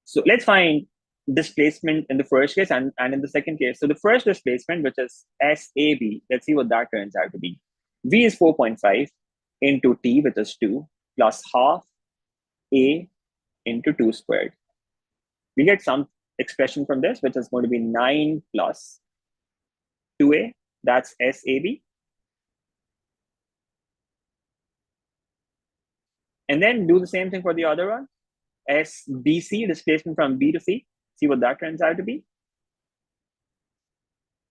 So let's find displacement in the first case and in the second case. So the first displacement, which is SAB, let's see what that turns out to be. V is 4.5 into T, which is 2, plus half A into 2 squared. we get some expression from this, which is going to be 9 plus 2a, that's SAB. And then do the same thing for the other one, SBC, displacement from B to C. See what that turns out to be.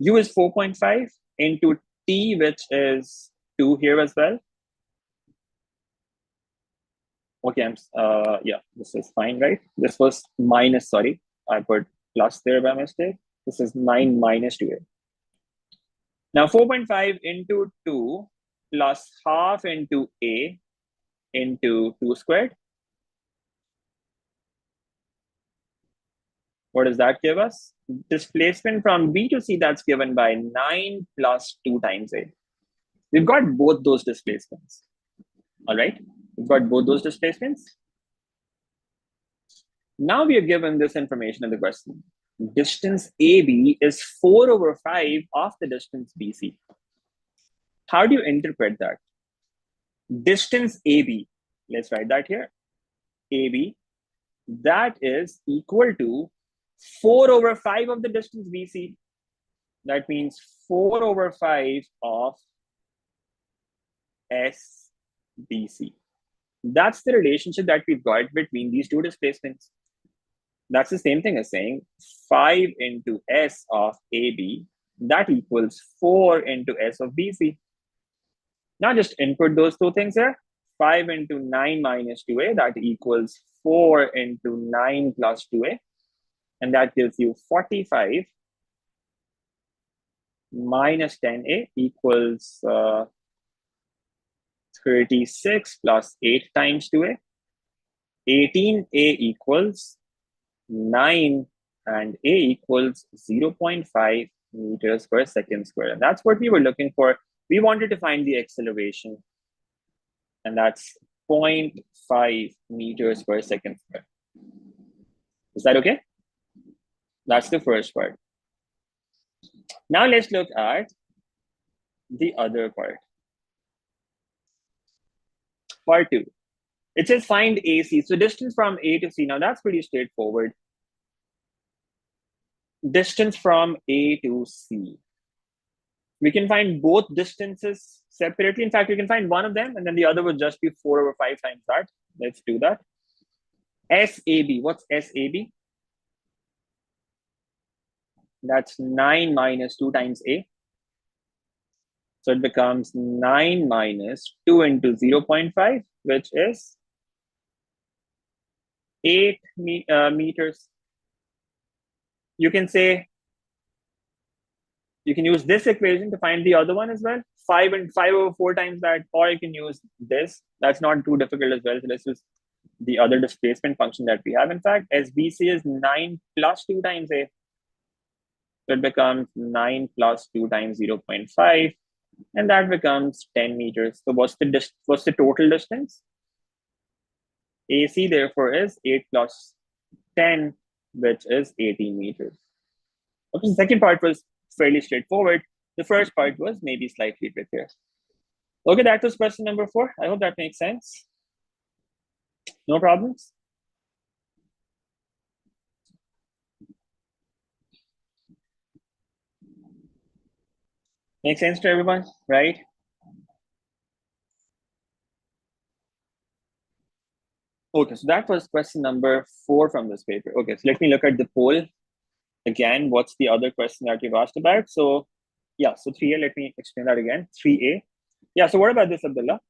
U is 4.5 into T, which is 2 here as well. Okay, yeah, this is fine, right? This was minus, sorry, I put plus there by mistake. This is 9 minus 2a. Now 4.5 into 2 plus half into a into 2 squared. What does that give us? Displacement from B to C, that's given by 9 plus 2 times a. We've got both those displacements. All right, we've got both those displacements. Now we are given this information in the question. Distance AB is 4 over 5 of the distance BC. How do you interpret that? Distance AB, let's write that here. AB, that is equal to 4 over 5 of the distance BC. That means 4 over 5 of SBC. That's the relationship that we've got between these two displacements. That's the same thing as saying 5 into S of AB, that equals 4 into S of BC. Now just input those two things here. 5 into 9 minus 2a, that equals 4 into 9 plus 2a. And that gives you 45 minus 10a equals 36 plus 8 times 2a. 18a equals 9 and a equals 0.5 meters per second square. And that's what we were looking for. We wanted to find the acceleration, and that's 0.5 meters per second square. Is that okay? That's the first part. Now let's look at the other part. Part 2. It says find AC. So distance from A to C. Now that's pretty straightforward. Distance from A to C. We can find both distances separately. In fact, we can find one of them, and then the other would just be 4 over 5 times that. Let's do that. SAB. What's SAB? That's 9 minus 2 times A. So it becomes 9 minus 2 into 0.5, which is 8 meters. You can say, you can use this equation to find the other one as well. 5 and 5 over 4 times that, or you can use this. That's not too difficult as well. So let's use the other displacement function that we have. In fact, SBC is 9 plus 2 times A. So it becomes 9 plus 2 times 0.5, and that becomes 10 meters. So what's the total distance? AC therefore is 8 plus 10, which is 18 meters. Okay, the second part was fairly straightforward. The first part was maybe slightly trickier. Okay, that was question number 4. I hope that makes sense. No problems? Makes sense to everyone, right? Okay, so that was question number 4 from this paper. Okay, so let me look at the poll. Again, what's the other question that you've asked about? So yeah, so 3A, let me explain that again. 3A. Yeah, so what about this, Abdullah?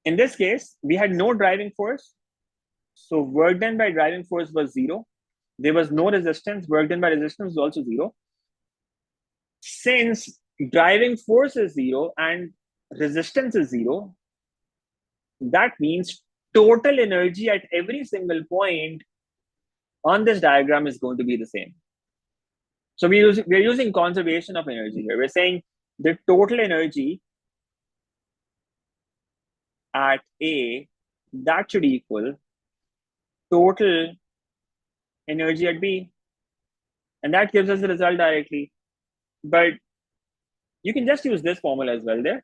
In this case, we had no driving force. So work done by driving force was 0. There was no resistance. Work done by resistance was also 0. Since driving force is 0 and resistance is 0, that means total energy at every single point on this diagram is going to be the same. So we're using conservation of energy here. We're saying the total energy at A, that should equal total energy at B. And that gives us the result directly. But you can just use this formula as well there.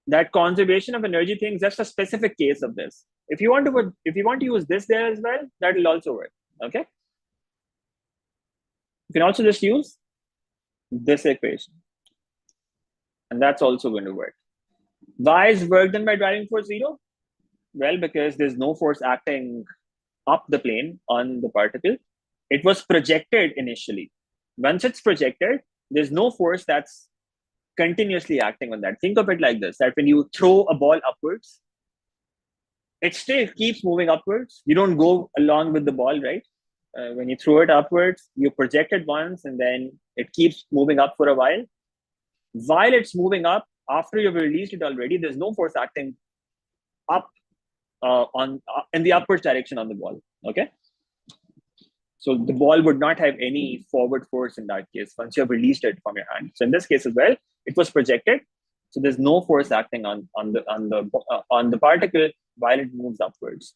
That conservation of energy thing is just a specific case of this. If you want to use this there as well, that will also work. Okay. You can also just use this equation, and that's also going to work. Why is work done by driving force 0? Well, because there's no force acting up the plane on the particle. It was projected initially. Once it's projected, there's no force that's continuously acting on that. Think of it like this, that when you throw a ball upwards, it still keeps moving upwards. You don't go along with the ball, right? When you throw it upwards, you project it once and then it keeps moving up for a while. While it's moving up, after you've released it already, there's no force acting up in the upwards direction on the ball. Okay. So the ball would not have any forward force in that case once you have released it from your hand. So in this case as well, it was projected. So there's no force acting on the particle while it moves upwards.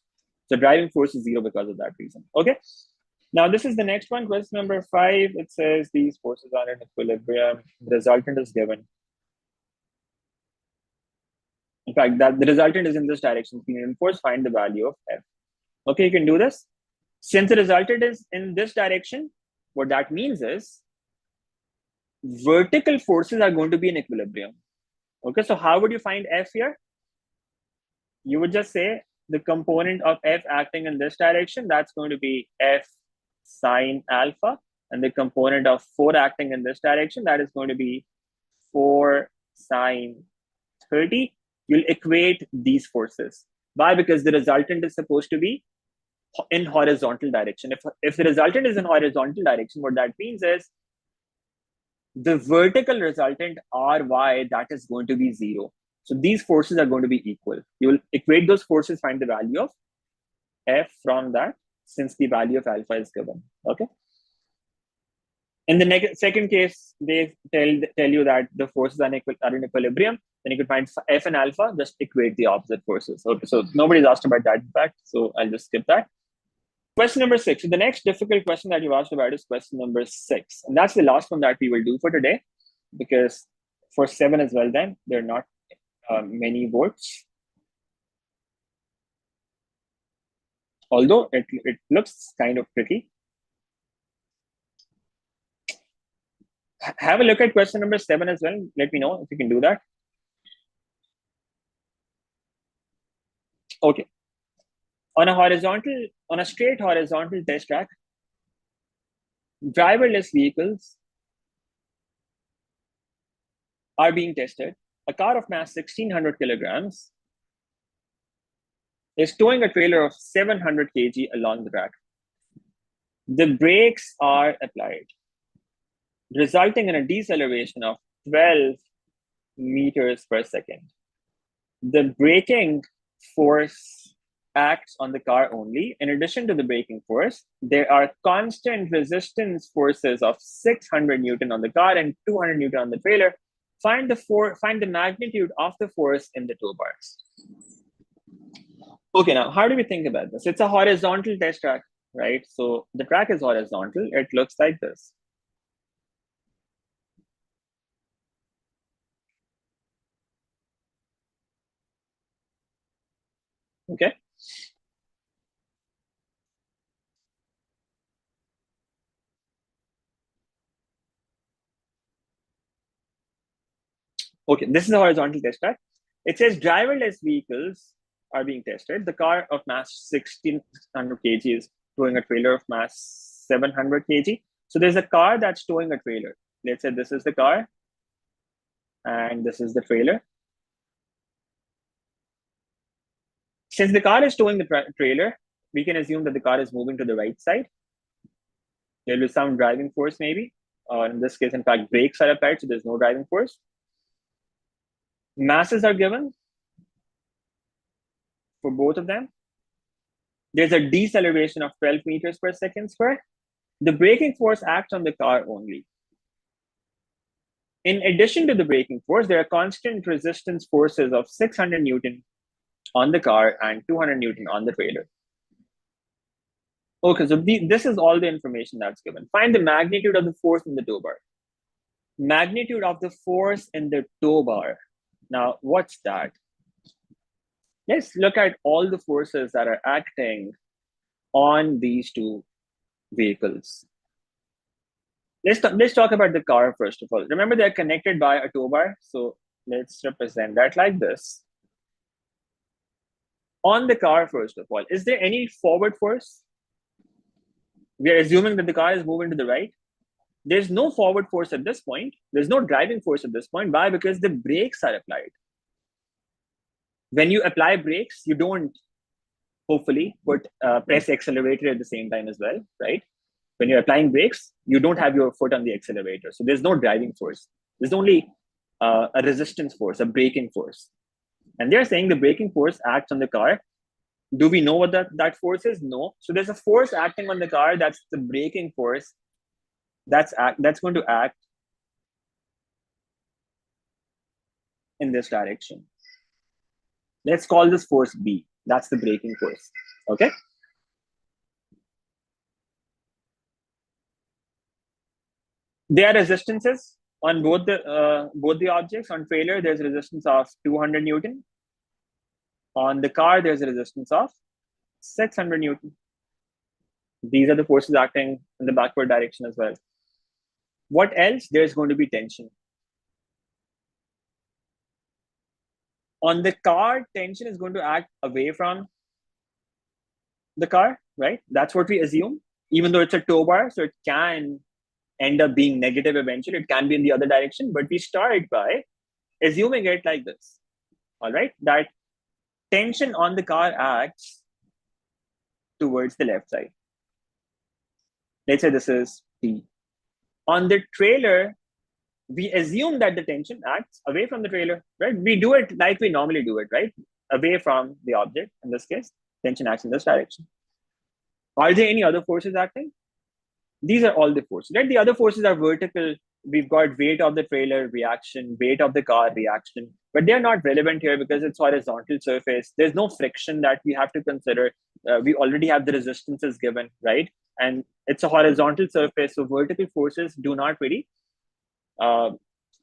So driving force is 0 because of that reason. Okay. Now this is the next one, question number 5. It says these forces are in equilibrium. The resultant is given. In fact, that the resultant is in this direction. Force, find the value of F. Okay, you can do this. Since the resultant is in this direction, what that means is vertical forces are going to be in equilibrium. Okay, so how would you find F here? You would just say the component of F acting in this direction, that's going to be F sine alpha. And the component of 4 acting in this direction, that is going to be 4 sine 30. You'll equate these forces. Why? Because the resultant is supposed to be in horizontal direction. If the resultant is in horizontal direction, what that means is the vertical resultant Ry, that is going to be 0. So these forces are going to be equal. You will equate those forces, find the value of F from that, since the value of alpha is given. Okay. In the second case, they tell you that the forces are in equilibrium. Then you could find F and alpha, just equate the opposite forces. Okay, so nobody's asked about that in fact, so I'll just skip that. Question number 6. So the next difficult question that you asked about is question number 6. And that's the last one that we will do for today, because for 7 as well, then there are not many votes. Although it looks kind of tricky. Have a look at question number 7 as well. Let me know if you can do that. Okay. On a straight horizontal test track, driverless vehicles are being tested. A car of mass 1600 kilograms is towing a trailer of 700 kg along the track. The brakes are applied, resulting in a deceleration of 12 meters per second. The braking force acts on the car only. In addition to the braking force, there are constant resistance forces of 600 Newton on the car and 200 Newton on the trailer. Find the magnitude of the force in the tow bars. Okay, now how do we think about this? It's a horizontal test track, right? So the track is horizontal. It looks like this. Okay. Okay, this is a horizontal test track. It says driverless vehicles are being tested. The car of mass 1600 kg is towing a trailer of mass 700 kg. So there's a car that's towing a trailer. Let's say this is the car and this is the trailer. Since the car is towing the trailer, we can assume that the car is moving to the right side. There will be some driving force maybe. In this case, in fact, brakes are applied, so there's no driving force. Masses are given for both of them. There's a deceleration of 12 meters per second square. The braking force acts on the car only. In addition to the braking force, there are constant resistance forces of 600 Newton on the car and 200 Newton on the trailer. Okay, so this is all the information that's given. Find the magnitude of the force in the tow bar. Magnitude of the force in the tow bar. Now, what's that? Let's look at all the forces that are acting on these two vehicles. Let's talk about the car first of all. Remember, they're connected by a tow bar. So let's represent that like this. On the car, first of all, is there any forward force? We are assuming that the car is moving to the right. There's no forward force at this point. There's no driving force at this point. Why? Because the brakes are applied. When you apply brakes, you don't hopefully press accelerator at the same time as well, right? When you're applying brakes, you don't have your foot on the accelerator. So there's no driving force. There's only a resistance force, a braking force. And they're saying the braking force acts on the car. Do we know what that force is? No. So there's a force acting on the car. That's the braking force. That's going to act in this direction. Let's call this force B. That's the braking force. Okay. There are resistances on both the objects. On trailer, there's a resistance of 200 Newton. On the car, there's a resistance of 600 Newton. These are the forces acting in the backward direction as well. What else? There's going to be tension. On the car, tension is going to act away from the car, right? That's what we assume, even though it's a tow bar, so it can end up being negative eventually. It can be in the other direction, but we start by assuming it like this, all right? That tension on the car acts towards the left side. Let's say this is T. On the trailer, we assume that the tension acts away from the trailer, right? We do it like we normally do it, right? Away from the object. In this case, tension acts in this direction. Are there any other forces acting? These are all the forces, right? The other forces are vertical. We've got weight of the trailer, reaction, weight of the car, reaction, but they're not relevant here because it's horizontal surface. There's no friction that we have to consider. We already have the resistances given, right? And it's a horizontal surface, so vertical forces do not really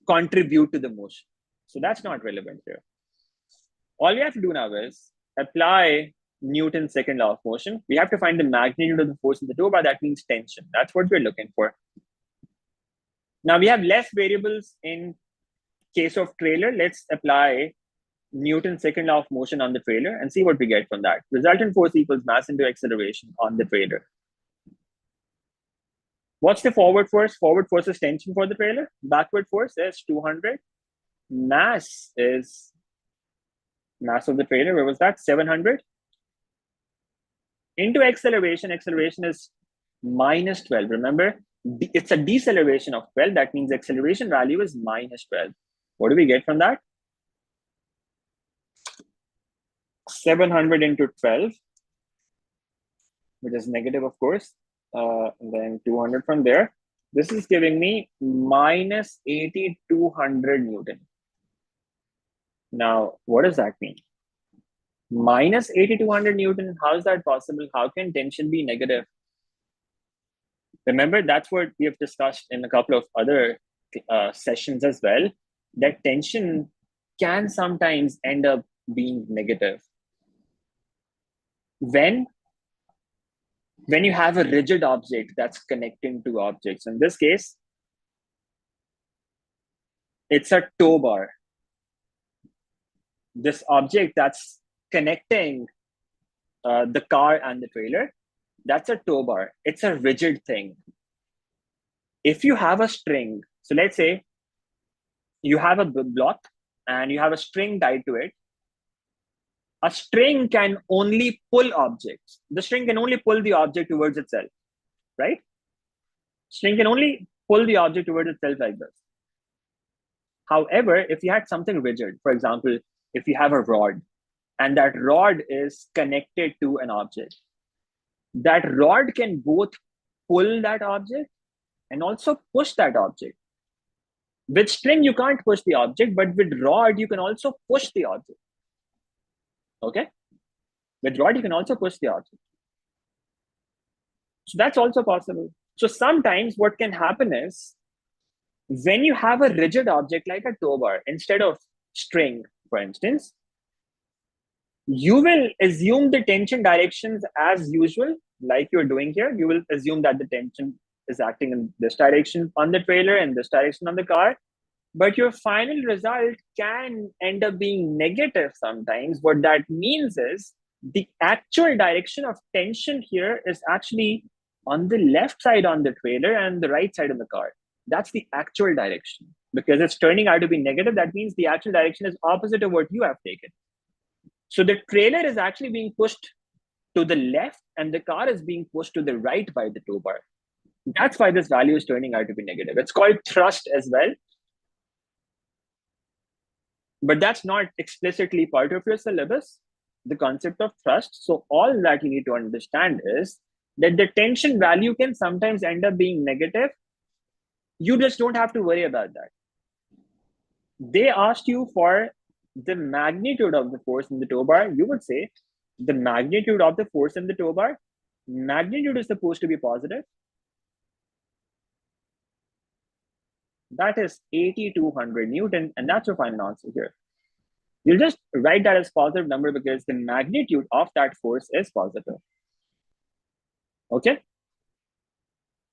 contribute to the motion. So that's not relevant here. All we have to do now is apply Newton's second law of motion. We have to find the magnitude of the force in the tow bar. That means tension. That's what we're looking for. Now we have less variables in case of trailer. Let's apply Newton's second law of motion on the trailer and see what we get from that. Resultant force equals mass into acceleration on the trailer. What's the forward force? Forward force is tension for the trailer. Backward force is 200. Mass is mass of the trailer. Where was that? 700. Into acceleration, acceleration is minus 12. Remember, it's a deceleration of 12. That means acceleration value is minus 12. What do we get from that? 700 into 12, which is negative, of course. And then 200 from there. This is giving me minus 8,200 Newton. Now, what does that mean? Minus 8,200 Newton, how is that possible? How can tension be negative? Remember, that's what we have discussed in a couple of other sessions as well, that tension can sometimes end up being negative. When you have a rigid object that's connecting two objects, in this case, it's a tow bar. This object that's connecting the car and the trailer, that's a tow bar. It's a rigid thing. If you have a string, so let's say you have a block and you have a string tied to it, a string can only pull objects. The string can only pull the object towards itself, right? String can only pull the object towards itself like this. However, if you had something rigid, for example, if you have a rod and that rod is connected to an object, that rod can both pull that object and also push that object. With string, you can't push the object, but with rod, you can also push the object. Okay? With rod, you can also push the object. So that's also possible. So sometimes what can happen is when you have a rigid object like a tow bar, instead of string, for instance, You will assume the tension directions as usual, like you're doing here. You will assume that the tension is acting in this direction on the trailer and this direction on the car. But your final result can end up being negative sometimes. What that means is the actual direction of tension here is actually on the left side on the trailer and the right side of the car. That's the actual direction. Because it's turning out to be negative, that means the actual direction is opposite of what you have taken. So the trailer is actually being pushed to the left and the car is being pushed to the right by the tow bar. That's why this value is turning out to be negative. It's called thrust as well. But that's not explicitly part of your syllabus, the concept of thrust. So all that you need to understand is that the tension value can sometimes end up being negative. You just don't have to worry about that. They asked you for the magnitude of the force in the tow bar. You would say the magnitude of the force in the tow bar, magnitude is supposed to be positive. That is 8,200 Newton, and that's your final answer here. You'll just write that as positive number because the magnitude of that force is positive. Okay.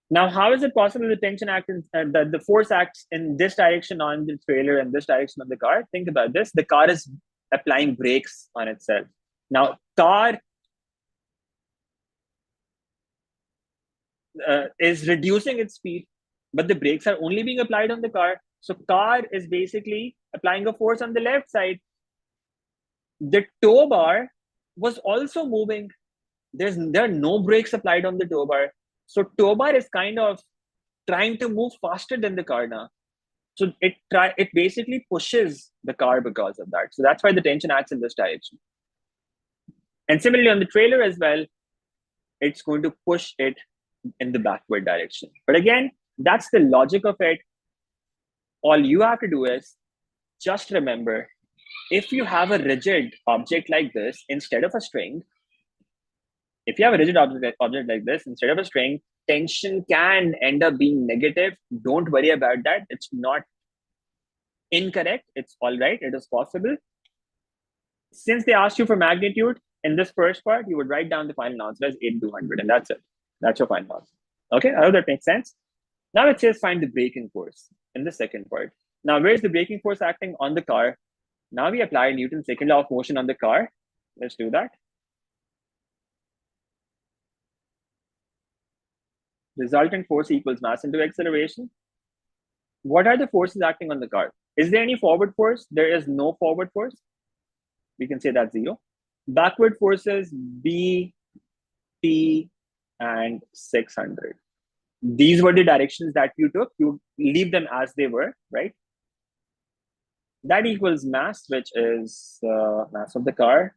Now, how is it possible the tension acts that the force acts in this direction on the trailer and this direction on the car? Think about this. The car is applying brakes on itself. Now, car is reducing its speed, but the brakes are only being applied on the car. So car is basically applying a force on the left side. The tow bar was also moving. There are no brakes applied on the tow bar. So tow bar is kind of trying to move faster than the car now. So it basically pushes the car because of that. So that's why the tension acts in this direction. And similarly on the trailer as well, it's going to push it in the backward direction. But again, that's the logic of it. All you have to do is just remember, if you have a rigid object like this instead of a string, if you have a rigid object like this instead of a string, tension can end up being negative. Don't worry about that. It's not incorrect. It's all right. It is possible. Since they asked you for magnitude in this first part, you would write down the final answer as 8,200, and that's it. That's your final answer. Okay, I hope that makes sense. Now it says find the braking force in the second part. Now, where is the braking force acting on the car? Now we apply Newton's second law of motion on the car. Let's do that. Resultant force equals mass into acceleration. What are the forces acting on the car? Is there any forward force? There is no forward force. We can say that's 0. Backward forces B, T, and 600. These were the directions that you took. You leave them as they were, right? That equals mass, which is mass of the car,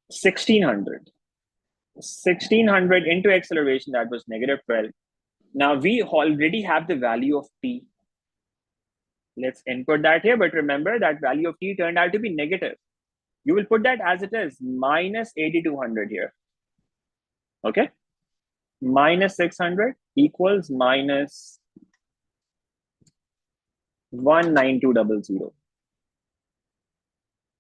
1,600. 1,600 into acceleration, that was -12. Now we already have the value of T. Let's input that here, but remember that value of T turned out to be negative. You will put that as it is, minus 8,200 here. Okay? Minus 600 equals minus 19200.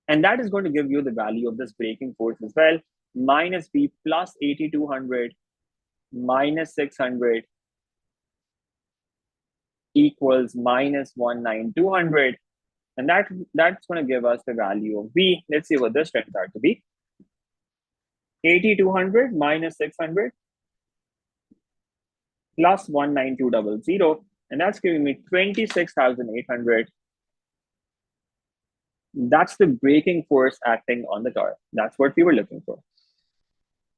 And that is going to give you the value of this braking force as well. Minus B plus 8,200 minus 600 equals minus 19200. And that's going to give us the value of B. Let's see what this turns out to be. 8,200 minus 600 plus 19200. And that's giving me 26,800. That's the braking force acting on the car. That's what we were looking for.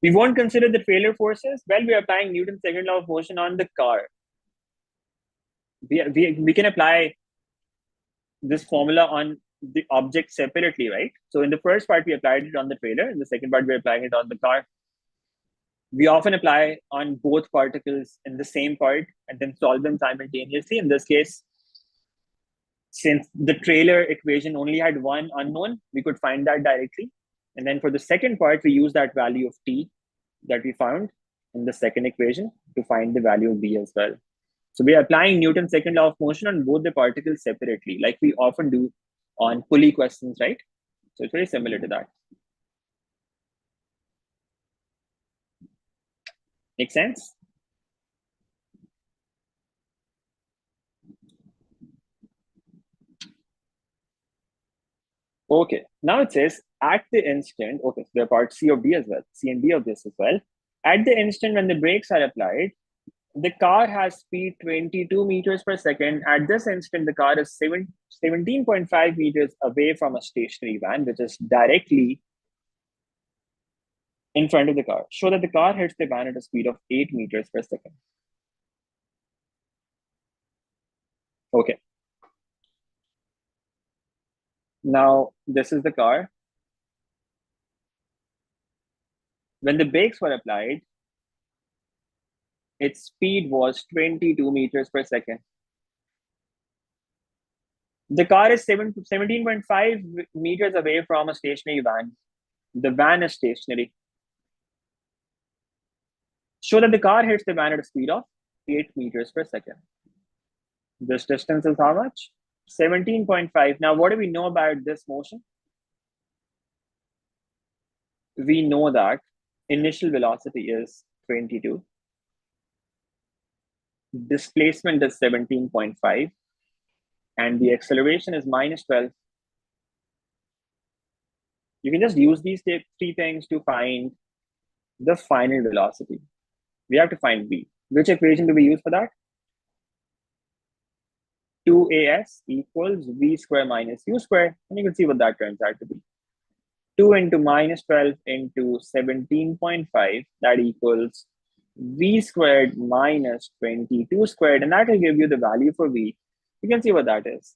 We won't consider the trailer forces. Well, we are applying Newton's second law of motion on the car. We can apply this formula on the object separately, right? So in the first part, we applied it on the trailer. In the second part, we're applying it on the car. We often apply on both particles in the same part and then solve them simultaneously. In this case, since the trailer equation only had one unknown, we could find that directly. And then for the second part, we use that value of T that we found in the second equation to find the value of B as well. So we are applying Newton's second law of motion on both the particles separately, like we often do on pulley questions, right? So it's very similar to that. Make sense? Okay, now it says at the instant, okay, so there are part C of D as well, C and D of this as well. At the instant when the brakes are applied, the car has speed 22 meters per second. At this instant, the car is 17.5 meters away from a stationary van, which is directly in front of the car. Show that the car hits the van at a speed of 8 meters per second. Okay. Now, this is the car. When the brakes were applied, its speed was 22 meters per second. The car is 17.5 meters away from a stationary van. The van is stationary. Show that the car hits the van at a speed of 8 meters per second. This distance is how much? 17.5. Now, what do we know about this motion? We know that initial velocity is 22. Displacement is 17.5. And the acceleration is minus 12. You can just use these three things to find the final velocity. We have to find v. Which equation do we use for that? 2as equals v square minus u square. And you can see what that turns out to be. 2 into minus 12 into 17.5, that equals v squared minus 22 squared. And that will give you the value for v. You can see what that is.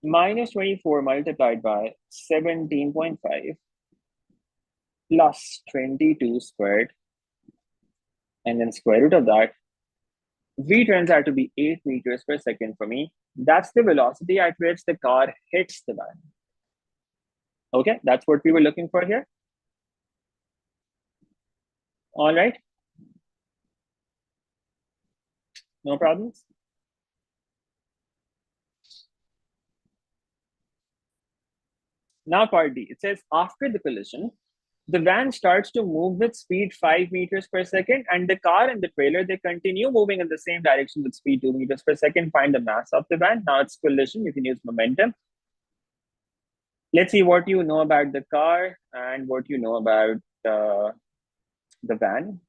Minus 24 multiplied by 17.5 plus 22 squared. And then square root of that. V turns out to be 8 meters per second for me. That's the velocity at which the car hits the van. Okay, that's what we were looking for here. All right. No problems? Now part D, it says after the collision, the van starts to move with speed 5 meters per second, and the car and the trailer, they continue moving in the same direction with speed 2 meters per second. Find the mass of the van. Now it's collision, you can use momentum. Let's see what you know about the car and what you know about the van.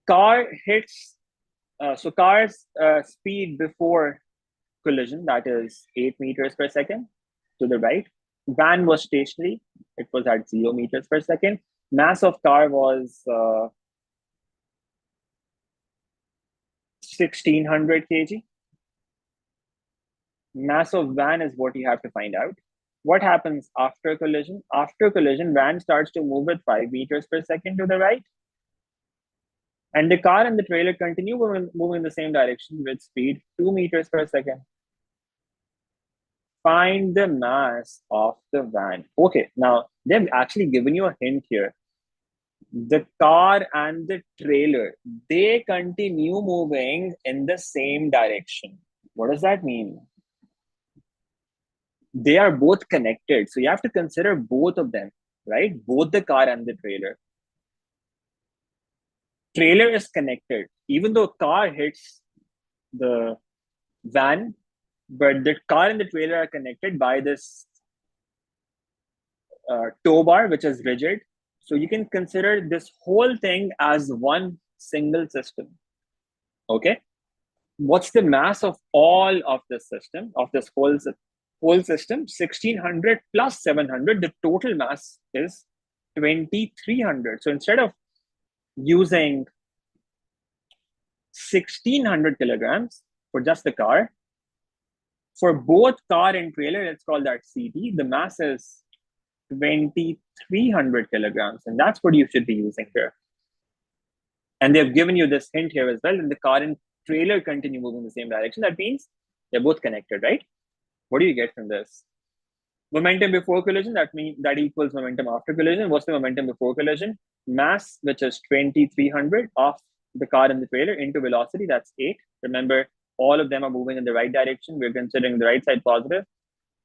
Car hits, so car's speed before collision, that is 8 meters per second to the right. Van was stationary, it was at 0 meters per second. Mass of car was 1600 kg. Mass of van is what you have to find out. What happens after collision? After collision, van starts to move with 5 meters per second to the right. And the car and the trailer continue moving in the same direction with speed 2 meters per second. Find the mass of the van. Okay, now they've actually given you a hint here. The car and the trailer, they continue moving in the same direction. What does that mean? They are both connected. So you have to consider both of them, right? Both the car and the trailer. Trailer is connected. Even though car hits the van, but the car and the trailer are connected by this tow bar, which is rigid. So you can consider this whole thing as one single system. Okay. What's the mass of all of this system, of this whole system? 1600 plus 700, the total mass is 2300. So instead of using 1600 kilograms for just the car, for both car and trailer, let's call that CT, the mass is 2300 kilograms. And that's what you should be using here. And they've given you this hint here as well. And the car and trailer continue moving in the same direction. That means they're both connected, right? What do you get from this? Momentum before collision, that equals momentum after collision. What's the momentum before collision? Mass, which is 2300 of the car and the trailer, into velocity, that's 8. Remember, all of them are moving in the right direction. We're considering the right side positive.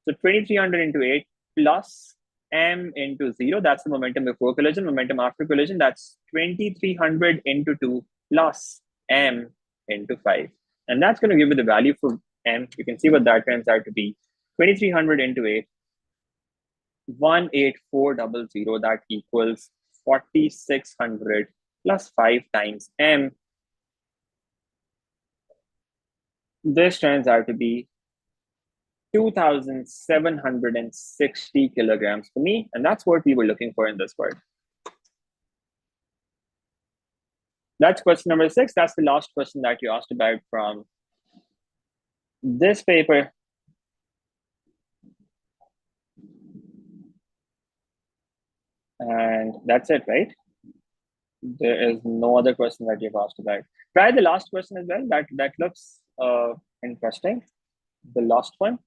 So 2300 into 8 plus m into 0, that's the momentum before collision. Momentum after collision, that's 2300 into 2 plus m into 5. And that's going to give you the value for m. You can see what that turns out to be. 2300 into 8, 18400, that equals 4600 plus 5 times m. This turns out to be 2,760 kilograms for me. And that's what we were looking for in this part. That's question number 6. That's the last question that you asked about from this paper. And that's it, right? There is no other question that you've asked about. Try the last question as well. That looks interesting. The last one.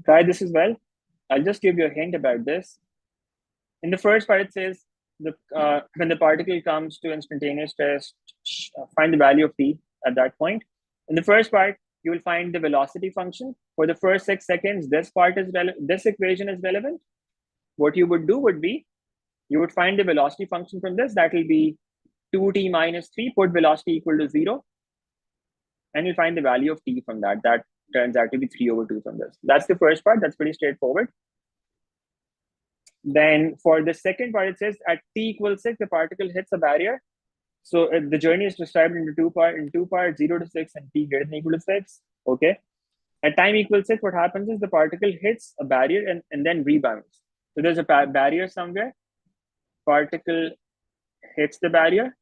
Try this as well. I'll just give you a hint about this. In the first part, it says when the particle comes to instantaneous rest, find the value of t at that point. In the first part, you will find the velocity function. For the first 6 seconds, this part is this equation is relevant. What you would do would be, you would find the velocity function from this. That will be 2t minus 3, put velocity equal to 0. And you'll find the value of t from that. That turns out to be 3/2 from this. That's the first part. That's pretty straightforward. Then for the second part, it says at t equals 6, the particle hits a barrier. So the journey is described into two parts, 0 to 6 and t greater than equal to 6. Okay. At time equals 6, what happens is the particle hits a barrier and then rebounds. So there's a barrier somewhere. Particle hits the barrier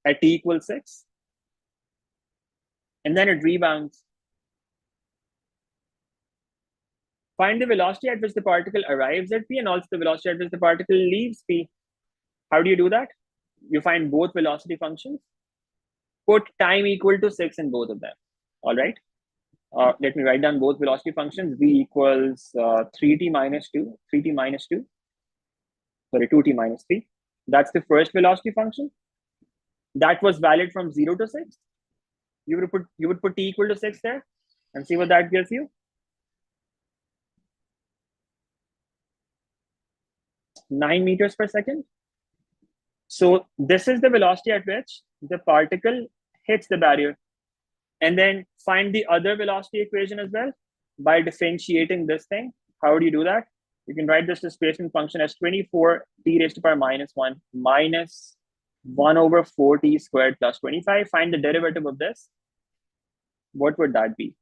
at t equals 6. And then it rebounds. Find the velocity at which the particle arrives at P and also the velocity at which the particle leaves P. How do you do that? You find both velocity functions. Put time equal to 6 in both of them. All right. Let me write down both velocity functions. V equals 3t minus 2. 3t minus 2. Sorry, 2t minus 3. That's the first velocity function. That was valid from 0 to 6. You would put t equal to 6 there and see what that gives you. 9 meters per second. So this is the velocity at which the particle hits the barrier. And then find the other velocity equation as well by differentiating this thing. How would you do that? You can write this displacement function as 24 t raised to the power minus 1 minus 1/4t squared plus 25. Find the derivative of this. What would that be?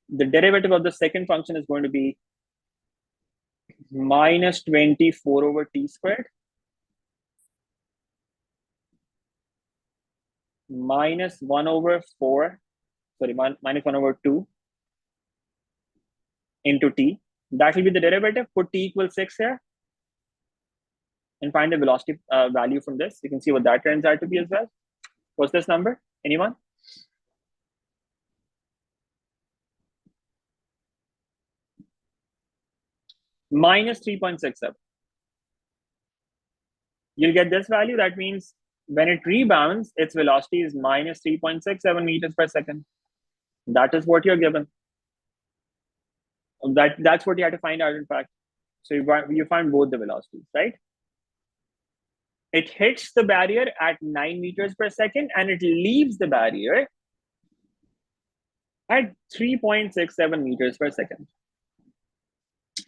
The derivative of the second function is going to be minus 24/t squared minus 1/4, sorry, minus 1/2 into t. That will be the derivative. Put t equals 6 here and find the velocity value from this. You can see what that turns out to be as well. What's this number? Anyone? Minus 3.67. You'll get this value. That means when it rebounds, its velocity is minus 3.67 meters per second. That is what you're given. That's what you have to find out, in fact. So you find both the velocities, right? It hits the barrier at 9 meters per second and it leaves the barrier at 3.67 meters per second.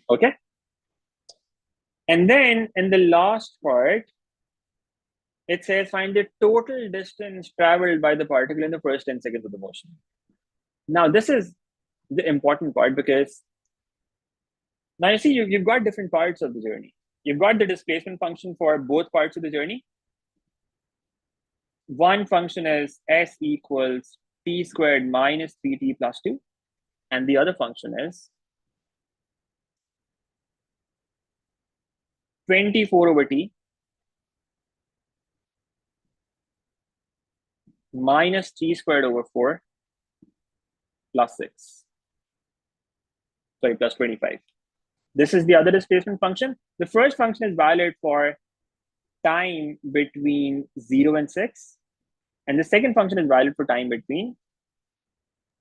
Okay. And then in the last part, it says find the total distance traveled by the particle in the first 10 seconds of the motion. Now, this is the important part because now you see you've got different parts of the journey. You've got the displacement function for both parts of the journey. One function is s equals t squared minus 3t plus 2. And the other function is 24/t minus t squared over 4 plus 6. Sorry, plus 25. This is the other displacement function. The first function is valid for time between 0 and 6. And the second function is valid for time between.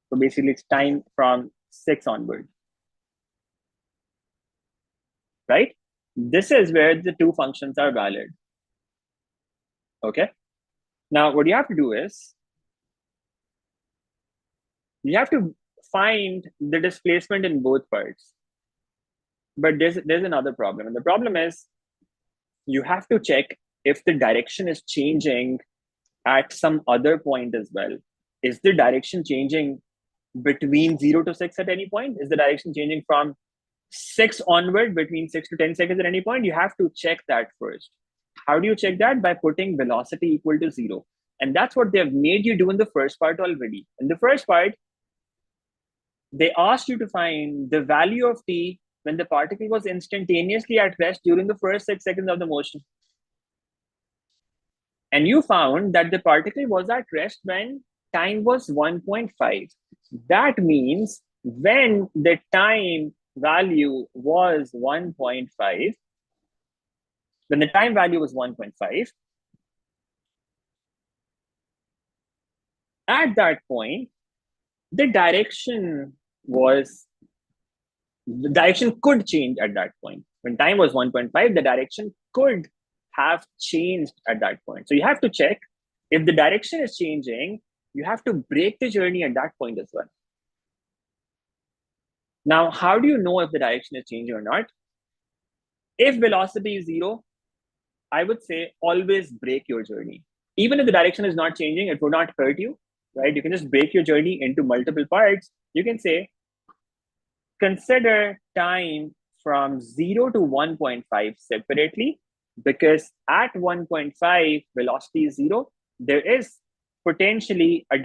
So basically it's time from 6 onward. Right? This is where the two functions are valid. Okay. Now what you have to do is you have to find the displacement in both parts. But there's another problem. And the problem is you have to check if the direction is changing at some other point as well. Is the direction changing between 0 to 6 at any point? Is the direction changing from 6 onward between 6 to 10 seconds at any point? You have to check that first. How do you check that? By putting velocity equal to 0. And that's what they've made you do in the first part already. In the first part, they asked you to find the value of t when the particle was instantaneously at rest during the first 6 seconds of the motion. And you found that the particle was at rest when time was 1.5. That means when the time value was 1.5, when the time value was 1.5, at that point, the direction could change at that point. When time was 1.5, the direction could have changed at that point. So you have to check if the direction is changing, you have to break the journey at that point as well. Now, how do you know if the direction is changing or not? If velocity is 0, I would say always break your journey. Even if the direction is not changing, it would not hurt you, right? You can just break your journey into multiple parts. You can say, consider time from 0 to 1.5 separately, because at 1.5 velocity is 0, there is potentially a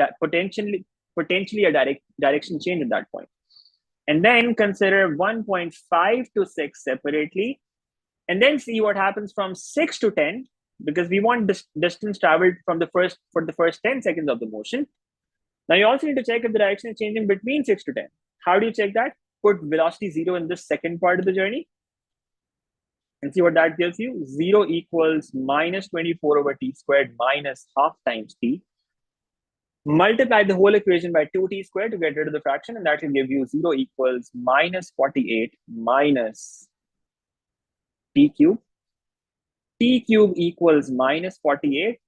direction change at that point. And then consider 1.5 to 6 separately, and then see what happens from 6 to 10, because we want this distance traveled for the first 10 seconds of the motion. Now you also need to check if the direction is changing between 6 to 10. How do you check that? Put velocity 0 in the second part of the journey and see what that gives you. 0 equals minus 24 over t squared minus half times t. Multiply the whole equation by 2t squared to get rid of the fraction, and that will give you 0 equals minus 48 minus t cube. T cube equals minus 48.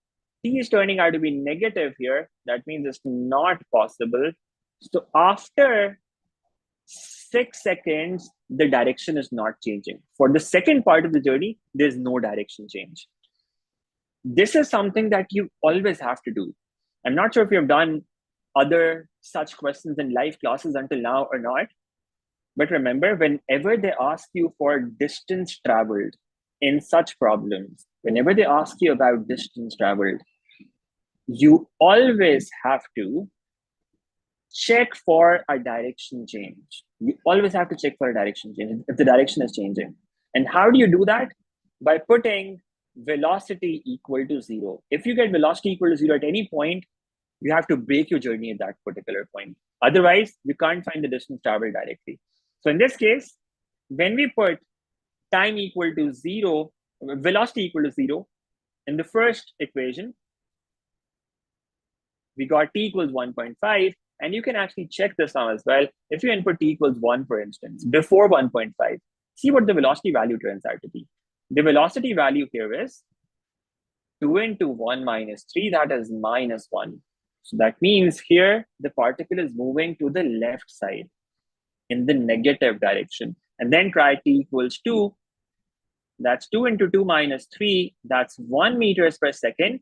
T is turning out to be negative here. That means it's not possible. So after 6 seconds, the direction is not changing. For the second part of the journey, there's no direction change. This is something that you always have to do. I'm not sure if you've done other such questions in live classes until now or not. But remember, whenever they ask you for distance traveled in such problems, whenever they ask you about distance traveled, you always have to check for a direction change. You always have to check for a direction change if the direction is changing. And how do you do that? By putting velocity equal to 0. If you get velocity equal to 0 at any point, you have to break your journey at that particular point. Otherwise, you can't find the distance traveled directly. So in this case, when we put time equal to 0, velocity equal to 0 in the first equation, we got t equals 1.5. And you can actually check this now as well. If you input t equals 1, for instance, before 1.5, see what the velocity value turns out to be. The velocity value here is 2 into 1 minus 3, that is minus 1. So that means here the particle is moving to the left side in the negative direction. And then try t equals 2. That's 2 into 2 minus 3. That's 1 meters per second.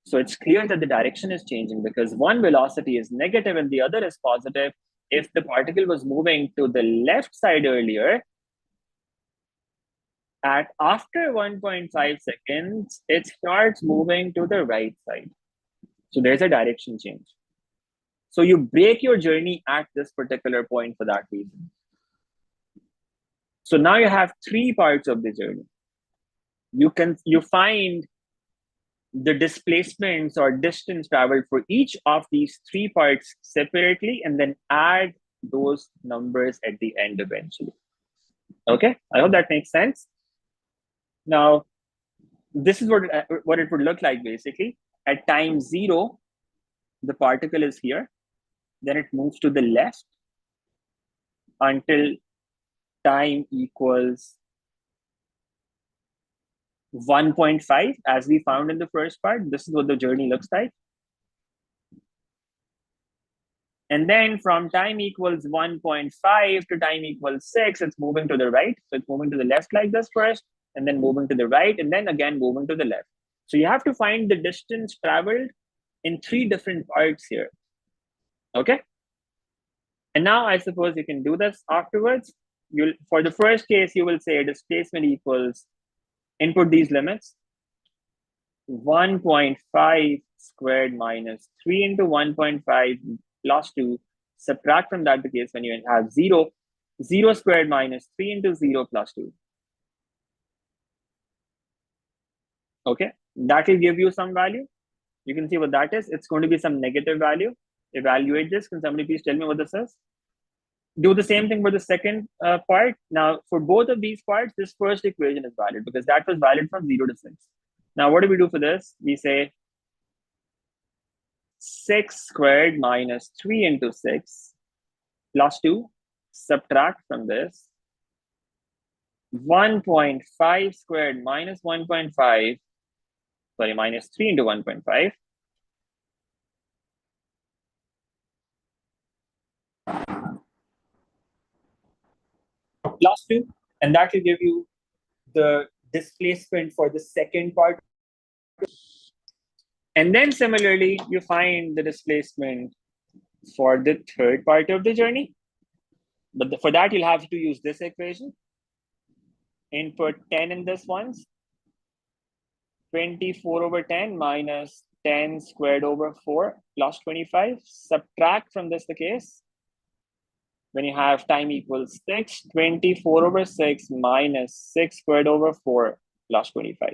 So it's clear that the direction is changing because one velocity is negative and the other is positive. If the particle was moving to the left side earlier, after 1.5 seconds, it starts moving to the right side. So there's a direction change. So you break your journey at this particular point for that reason. So now you have 3 parts of the journey. You find the displacements or distance traveled for each of these 3 parts separately and then add those numbers at the end eventually. Okay, I hope that makes sense. Now, this is what it would look like basically. At time 0, the particle is here. Then it moves to the left until time equals 1.5, as we found in the first part. This is what the journey looks like. And then from time equals 1.5 to time equals 6, it's moving to the right. So it's moving to the left like this first, and then moving to the right, and then again moving to the left. So you have to find the distance traveled in 3 different parts here. Okay? And now I suppose you can do this afterwards. For the first case, you will say displacement equals, input these limits, 1.5 squared minus 3 into 1.5 plus 2. Subtract from that the case when you have 0. 0 squared minus 3 into 0 plus 2. Okay, that will give you some value. You can see what that is. It's going to be some negative value. Evaluate this. Can somebody please tell me what this is? Do the same thing for the second part. Now, for both of these parts, this first equation is valid because that was valid from 0 to 6. Now, what do we do for this? We say 6 squared minus 3 into 6 plus 2. Subtract from this 1.5 squared minus 1.5, sorry, minus 3 into 1.5. Plus 2, and that will give you the displacement for the second part. And then similarly, you find the displacement for the third part of the journey. But for that, you'll have to use this equation. Input 10 in this one. 24 over 10 minus 10 squared over 4 plus 25. Subtract from this the case. When you have time equals 6, 24 over 6 minus 6 squared over 4 plus 25.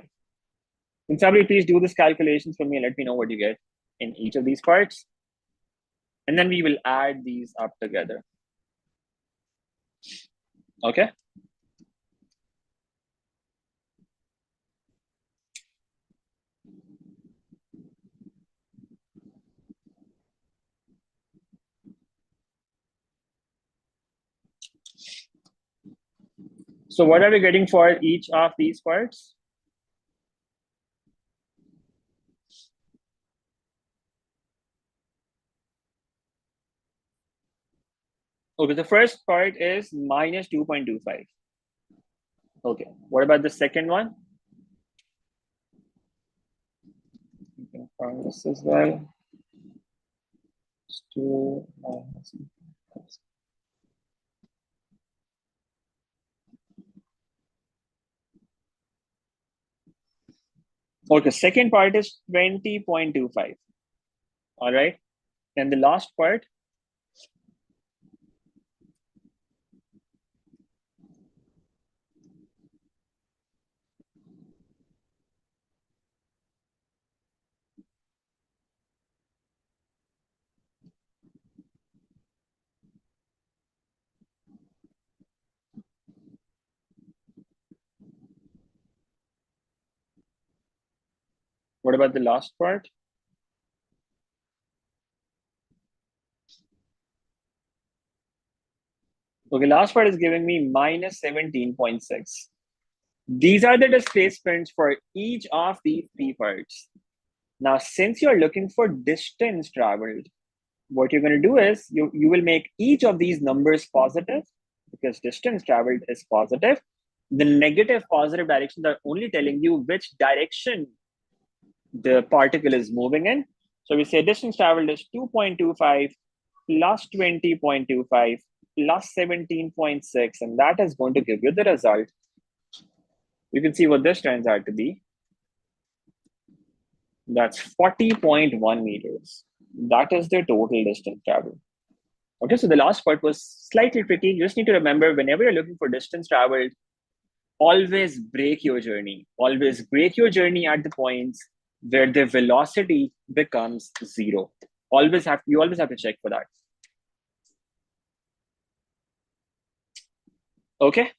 Can somebody please do this calculations for me and let me know what you get in each of these parts? And then we will add these up together. Okay? So what are we getting for each of these parts? Okay, the first part is minus 2.25. Okay, what about the second one? You can find this as well. 2 minus. Okay, second part is 20.25. All right. And the last part, what about the last part? Okay, last part is giving me minus 17.6. These are the displacements for each of these 3 parts. Now, since you're looking for distance traveled, what you're going to do is you will make each of these numbers positive because distance traveled is positive. The negative positive directions are only telling you which direction the particle is moving in. So we say distance traveled is 2.25 plus 20.25 plus 17.6, and that is going to give you the result. You can see what this turns out to be. That's 40.1 meters. That is the total distance traveled. Okay, so the last part was slightly tricky. You just need to remember whenever you're looking for distance traveled, always break your journey. Always break your journey at the points where the velocity becomes 0. You always have to check for that. Okay.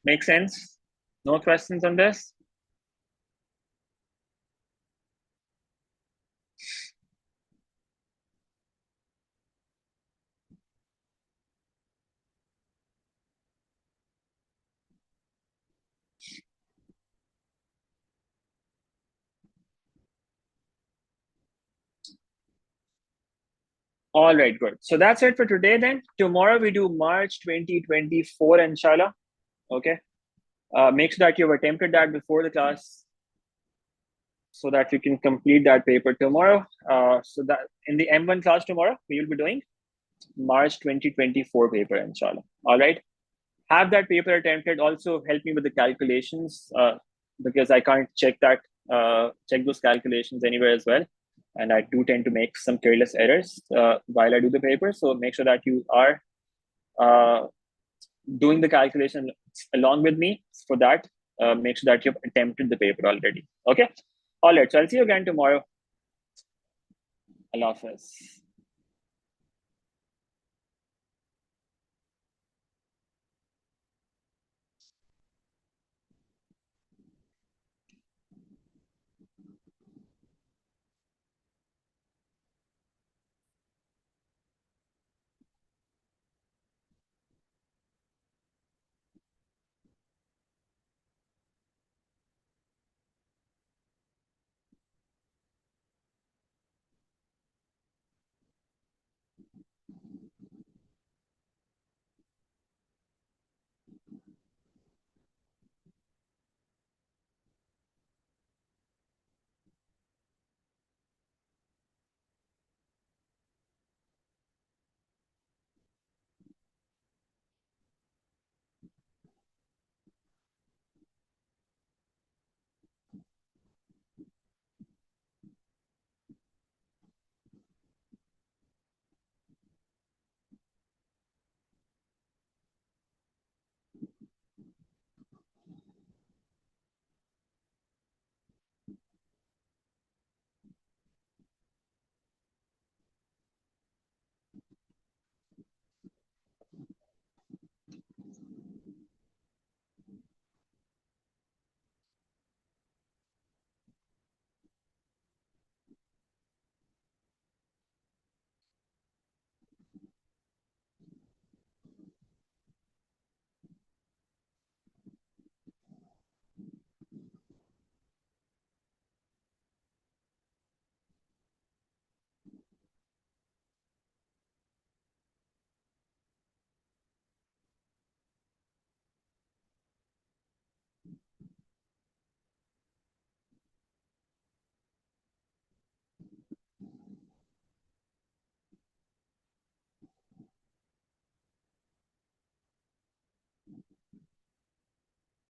Make sense? No questions on this? All right, good. So that's it for today then. Tomorrow we do March 2024, inshallah. Okay. Make sure that you've attempted that before the class so that you can complete that paper tomorrow. So that in the M1 class tomorrow, we will be doing March 2024 paper, inshallah. All right. Have that paper attempted. Also help me with the calculations because I can't check those calculations anywhere as well. And I do tend to make some careless errors while I do the paper. So make sure that you are doing the calculation along with me. For that, make sure that you've attempted the paper already. Okay. All right. So I'll see you again tomorrow. Allah Hafiz.